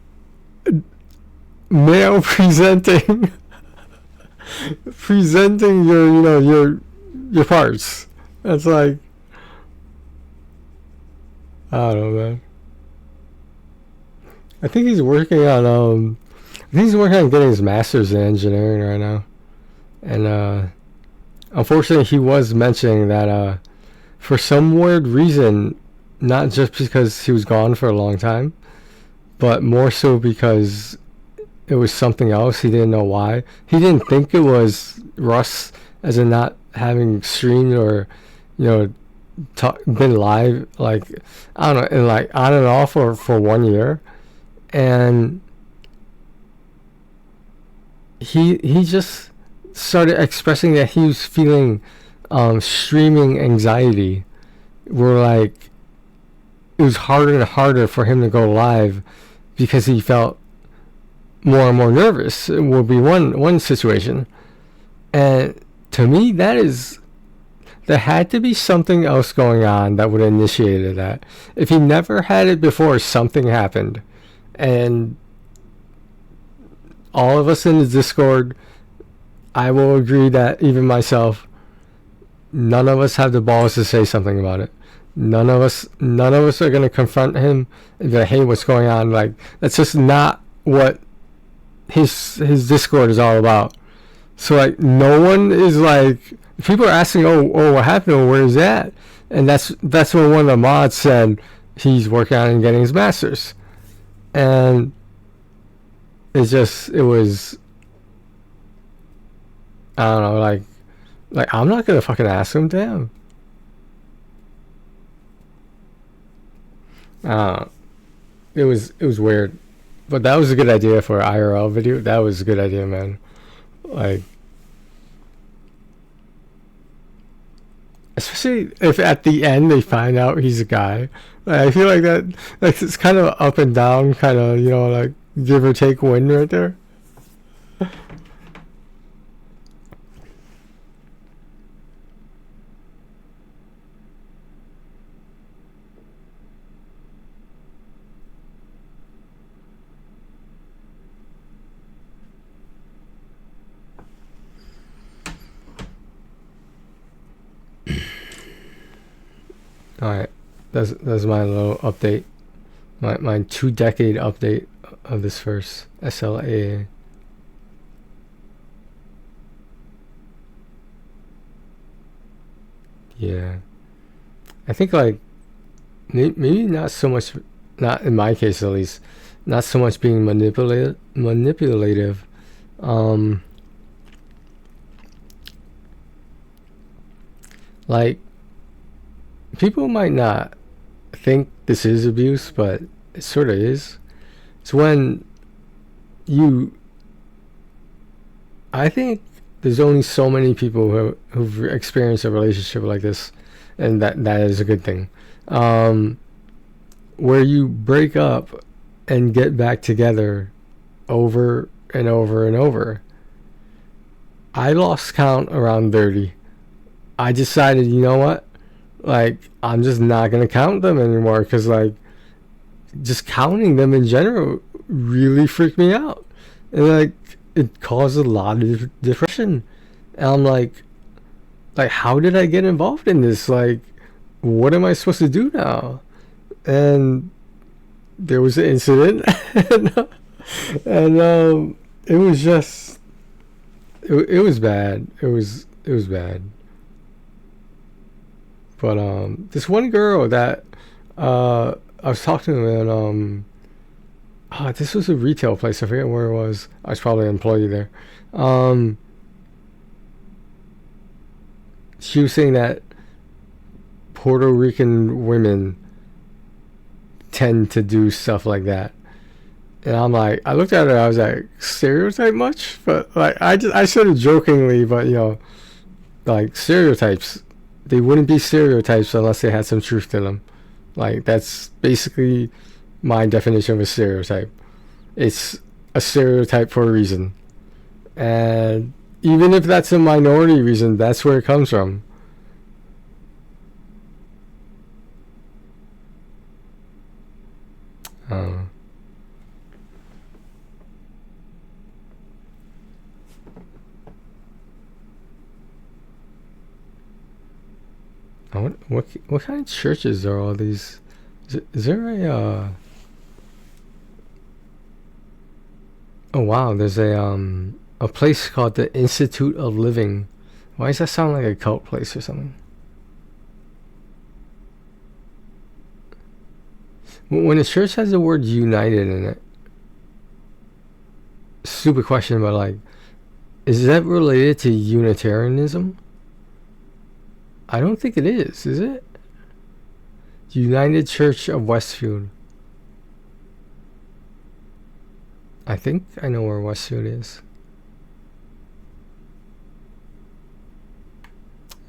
male presenting your, you know, your parts. That's like, I don't know, man. I think he's working on getting his master's in engineering right now. And unfortunately, he was mentioning that for some weird reason, not just because he was gone for a long time, but more so because it was something else. He didn't know why. He didn't think it was Russ, as in not having streamed or, you know, been live, like, I don't know, and like on and off for 1 year. And he just started expressing that he was feeling streaming anxiety, where like it was harder and harder for him to go live because he felt more and more nervous. It will be one situation. And to me, there had to be something else going on that would have initiated that. If he never had it before, something happened. And all of us in the Discord, I will agree that even myself, none of us have the balls to say something about it. None of us are going to confront him and be like, hey, what's going on? Like, that's just not what his Discord is all about. So like, no one is like, people are asking, oh, what happened, or where is that? And that's when one of the mods said he's working on getting his master's. And it was, I don't know, like I'm not gonna fucking ask him, damn. It was weird, but that was a good idea for an IRL video. That was a good idea, man. Like, especially if at the end they find out he's a guy. Like, I feel like that, like, it's kind of up and down, kind of, you know, like, give or take win right there. Alright, that's my little update. My 2-decade update of this first SLA. Yeah. I think, like, maybe not so much, not in my case at least, not so much being manipulative. Like, people might not think this is abuse, but it sort of is. It's when I think there's only so many people who've experienced a relationship like this, and that is a good thing. Where you break up and get back together over and over and over. I lost count around 30. I decided, you know what? Like, I'm just not going to count them anymore, because, like, just counting them in general really freaked me out. And, like, it caused a lot of depression. And I'm like, how did I get involved in this? Like, what am I supposed to do now? And there was an incident. and it was just, it was bad. It was bad. But this one girl that I was talking to, and this was a retail place. I forget where it was. I was probably an employee there. She was saying that Puerto Rican women tend to do stuff like that. And I'm like, I looked at her, I was like, stereotype much? But like, I said it jokingly, but you know, like, stereotypes, they wouldn't be stereotypes unless they had some truth to them. Like, that's basically my definition of a stereotype. It's a stereotype for a reason. And even if that's a minority reason, that's where it comes from. What kind of churches are all these? Is there a oh wow, there's a place called the Institute of Living. Why does that sound like a cult place or something? When a church has the word united in it, stupid question, but like, is that related to Unitarianism? I don't think it is it? United Church of Westfield. I think I know where Westfield is.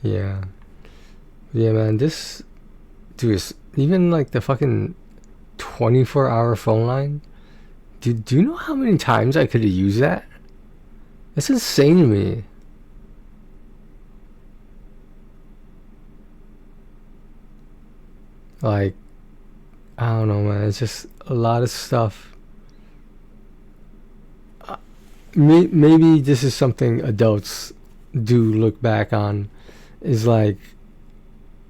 Yeah. Yeah, man, this dude is even like the fucking 24-hour phone line. Do you know how many times I could have used that? That's insane to me. Like, I don't know, man. It's just a lot of stuff. Maybe this is something adults do look back on. Is like,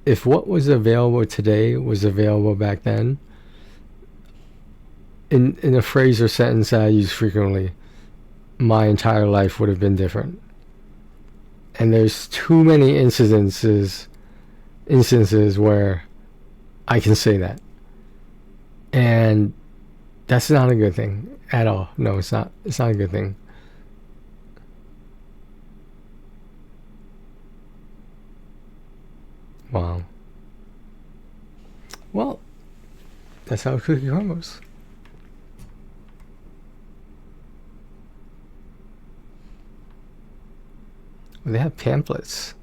if what was available today was available back then, in a phrase or sentence that I use frequently, my entire life would have been different. And there's too many instances where I can say that. And that's not a good thing at all. No, it's not. It's not a good thing. Wow. Well, that's how cookie crumbles. They have pamphlets.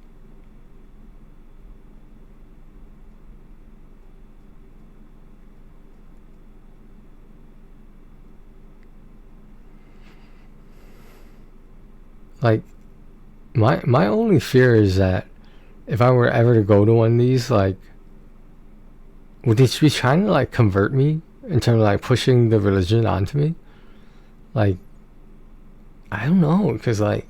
Like, my only fear is that if I were ever to go to one of these, like, would they be trying to like convert me in terms of like pushing the religion onto me? Like, I don't know, because like,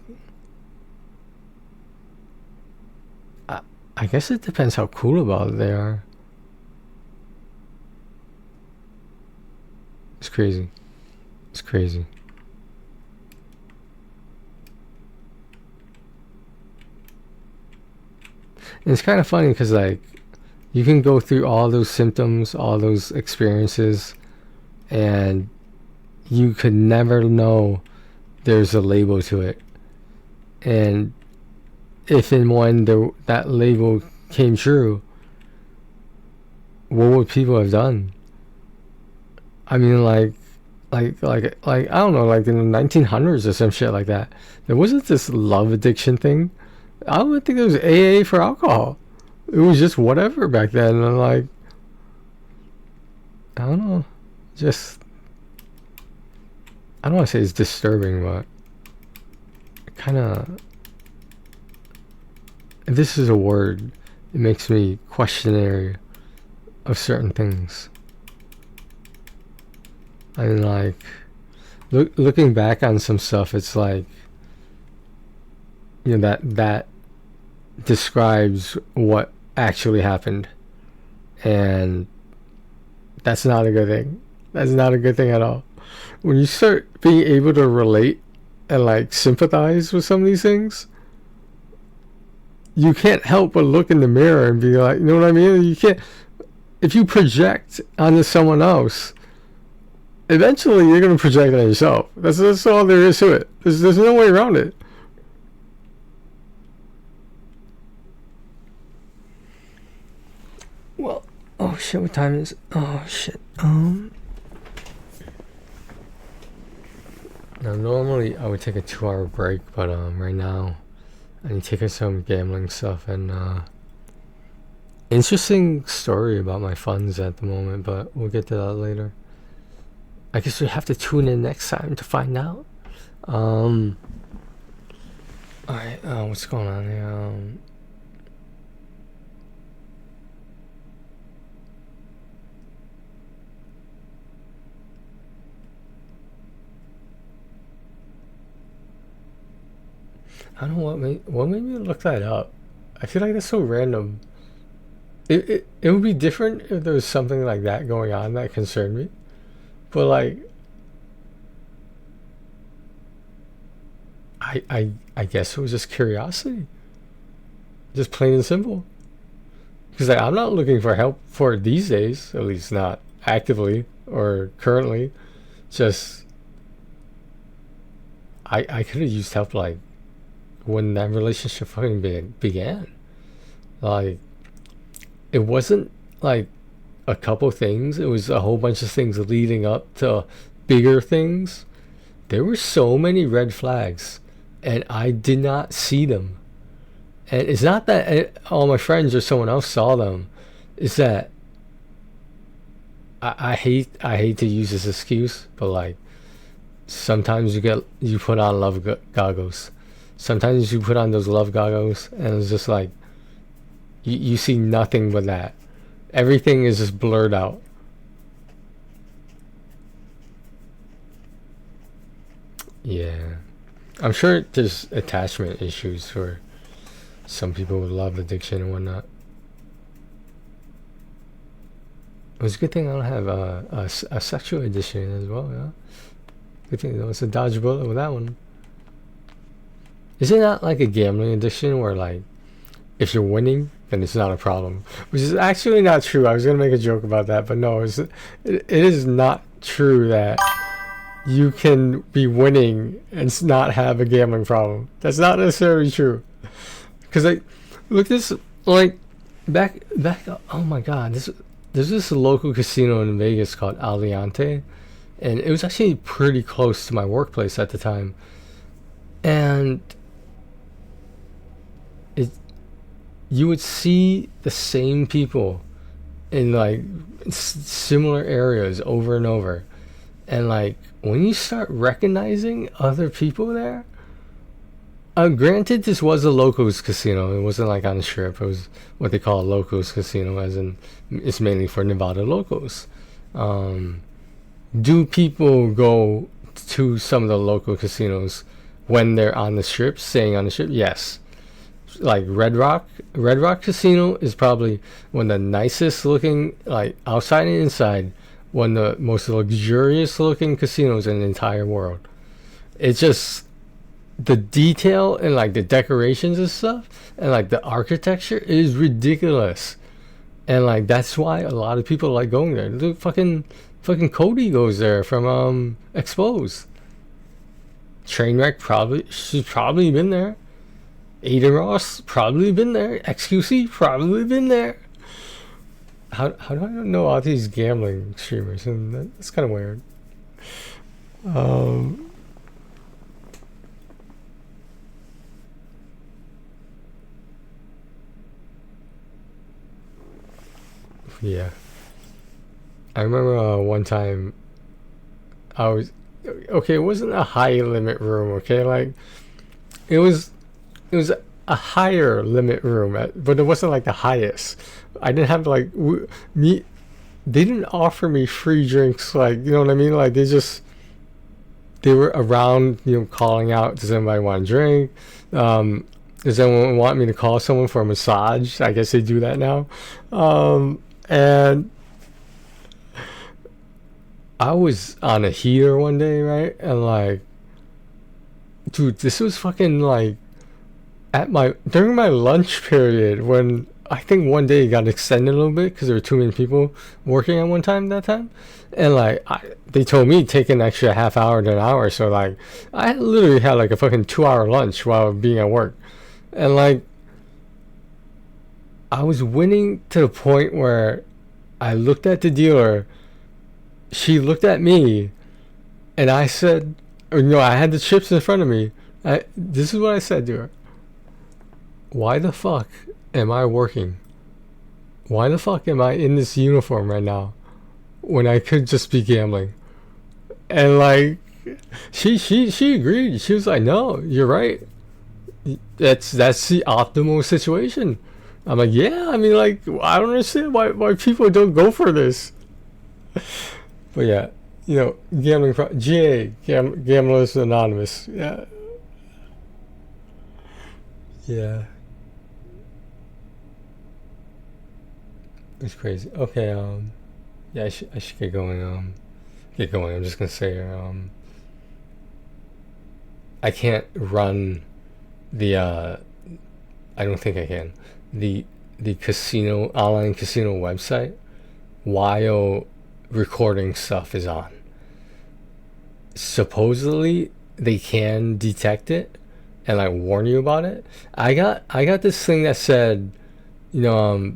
I guess it depends how cool about it they are. It's crazy. It's crazy. And it's kind of funny because like, you can go through all those symptoms, all those experiences, and you could never know there's a label to it. And if and when that label came true, what would people have done? I mean, like I don't know, like in the 1900s or some shit like that. There wasn't this love addiction thing. I don't think there was AA for alcohol. It was just whatever back then. And like, I don't know, just, I don't want to say it's disturbing, but kind of, if this is a word, it makes me questionary of certain things. I mean, like, looking back on some stuff, it's like, you know, that describes what actually happened, and that's not a good thing. That's not a good thing at all. When you start being able to relate and like sympathize with some of these things, you can't help but look in the mirror and be like, you know what I mean? You can't, if you project onto someone else, eventually you're going to project on yourself. That's all there is to it. There's no way around it. Well, oh shit, what time is it? Oh shit. Now normally I would take a 2-hour break, but right now I need to take some gambling stuff, and interesting story about my funds at the moment, but we'll get to that later. I guess we have to tune in next time to find out. Alright, what's going on here? I don't know what made me look that up. I feel like that's so random. It would be different if there was something like that going on that concerned me. But like, I guess it was just curiosity, just plain and simple. Because like, I'm not looking for help for it these days, at least not actively or currently. Just I could have used help like when that relationship fucking began. Like, it wasn't like a couple things, it was a whole bunch of things leading up to bigger things. There were so many red flags and I did not see them. And it's not that all my friends or someone else saw them. It's that I hate to use this excuse, but like, sometimes you put on love goggles. Sometimes you put on those love goggles and it's just like you see nothing but that. Everything is just blurred out. Yeah, I'm sure there's attachment issues for some people with love addiction and whatnot. It was a good thing I don't have a sexual addiction as well. Yeah, good thing though, it's a dodge bullet with that one. Is it not like a gambling addiction where like, if you're winning, then it's not a problem? Which is actually not true. I was going to make a joke about that, but no, it is not true that you can be winning and not have a gambling problem. That's not necessarily true. Because like, look, this, like, back, oh my god, there's this local casino in Vegas called Aliante, and it was actually pretty close to my workplace at the time. And you would see the same people in like similar areas over and over, and like when you start recognizing other people there, granted this was a locals casino, it wasn't like on the strip, it was what they call a locals casino, as in it's mainly for Nevada locals. Do people go to some of the local casinos when they're on the strip, staying on the strip? Yes. Like Red Rock Casino is probably one of the nicest looking, like outside and inside, one of the most luxurious looking casinos in the entire world. It's just the detail and like the decorations and stuff and like the architecture is ridiculous, and like that's why a lot of people like going there. Look, fucking Cody goes there from Exposed. Trainwreck she's probably been there. Aiden Ross probably been there. XQC probably been there. how do I know all these gambling streamers? And that's kind of weird. Yeah. I remember one time I was okay. It wasn't a high limit room. Okay, like it was a higher limit room, but it wasn't like the highest. I didn't have like me. They didn't offer me free drinks. Like, you know what I mean? Like they were around, you know, calling out. Does anybody want a drink? Does anyone want me to call someone for a massage? I guess they do that now. And I was on a heater one day, right? And like, dude, this was fucking like during my lunch period, when I think one day it got extended a little bit because there were too many people working at one time that time. And like, they told me to take an extra half hour to an hour. So like, I literally had like a fucking 2-hour lunch while being at work. And like, I was winning to the point where I looked at the dealer, she looked at me, and I said, or no, I had the chips in front of me. This is what I said to her. Why the fuck am I working? Why the fuck am I in this uniform right now when I could just be gambling? And like, she agreed. She was like, no, you're right. That's the optimal situation. I'm like, yeah, I mean, like, I don't understand why people don't go for this. But yeah, you know, Gamblers Anonymous. Yeah. Yeah. It's crazy. Okay, yeah, I should get going. I'm just gonna say, I can't run the, I don't think I can, the online casino website while recording stuff is on. Supposedly they can detect it and like warn you about it. I got this thing that said, you know,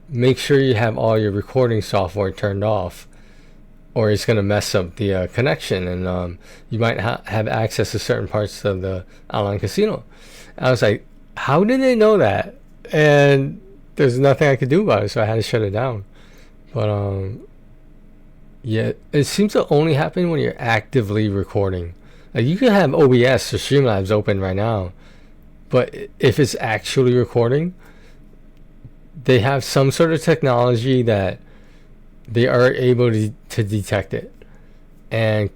make sure you have all your recording software turned off, or it's gonna mess up the connection, and you might have access to certain parts of the online casino. I was like, how did they know that? And there's nothing I could do about it, so I had to shut it down. But yeah, it seems to only happen when you're actively recording. Like, you could have OBS or Streamlabs open right now, but if it's actually recording, they have some sort of technology that they are able to detect it. And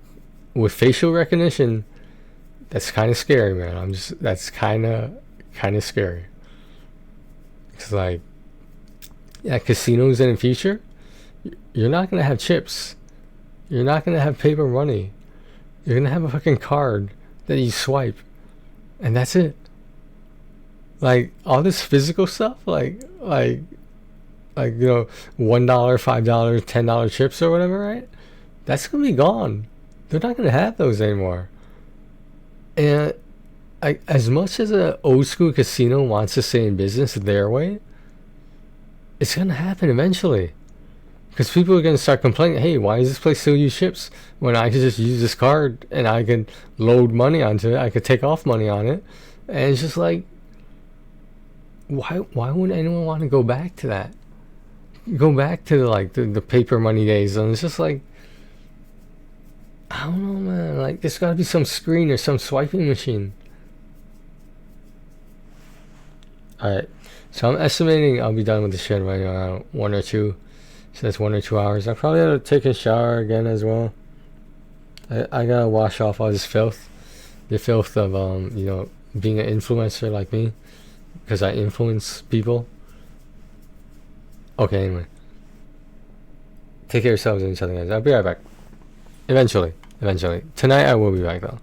with facial recognition, that's kind of scary, man. That's kind of scary. It's like, yeah, casinos in the future, you're not going to have chips. You're not going to have paper money. You're going to have a fucking card that you swipe. And that's it. Like, all this physical stuff, like you know, $1, $5, $10 chips or whatever, right? That's going to be gone. They're not going to have those anymore. And as much as an old school casino wants to stay in business their way, it's going to happen eventually. Because people are going to start complaining, hey, why does this place still use chips when I could just use this card and I could load money onto it, I could take off money on it. And it's just like, why wouldn't anyone want to go back to that? Go back to the paper money days. And it's just like, I don't know, man. Like, there's got to be some screen or some swiping machine. Alright, so I'm estimating I'll be done with the shit right around 1 or 2. So that's 1 or 2 hours. I probably have to take a shower again as well. I gotta wash off all this filth. The filth of, you know, being an influencer like me. Because I influence people. Okay, anyway. Take care of yourselves and each other, guys. I'll be right back. Eventually. Tonight I will be back, though.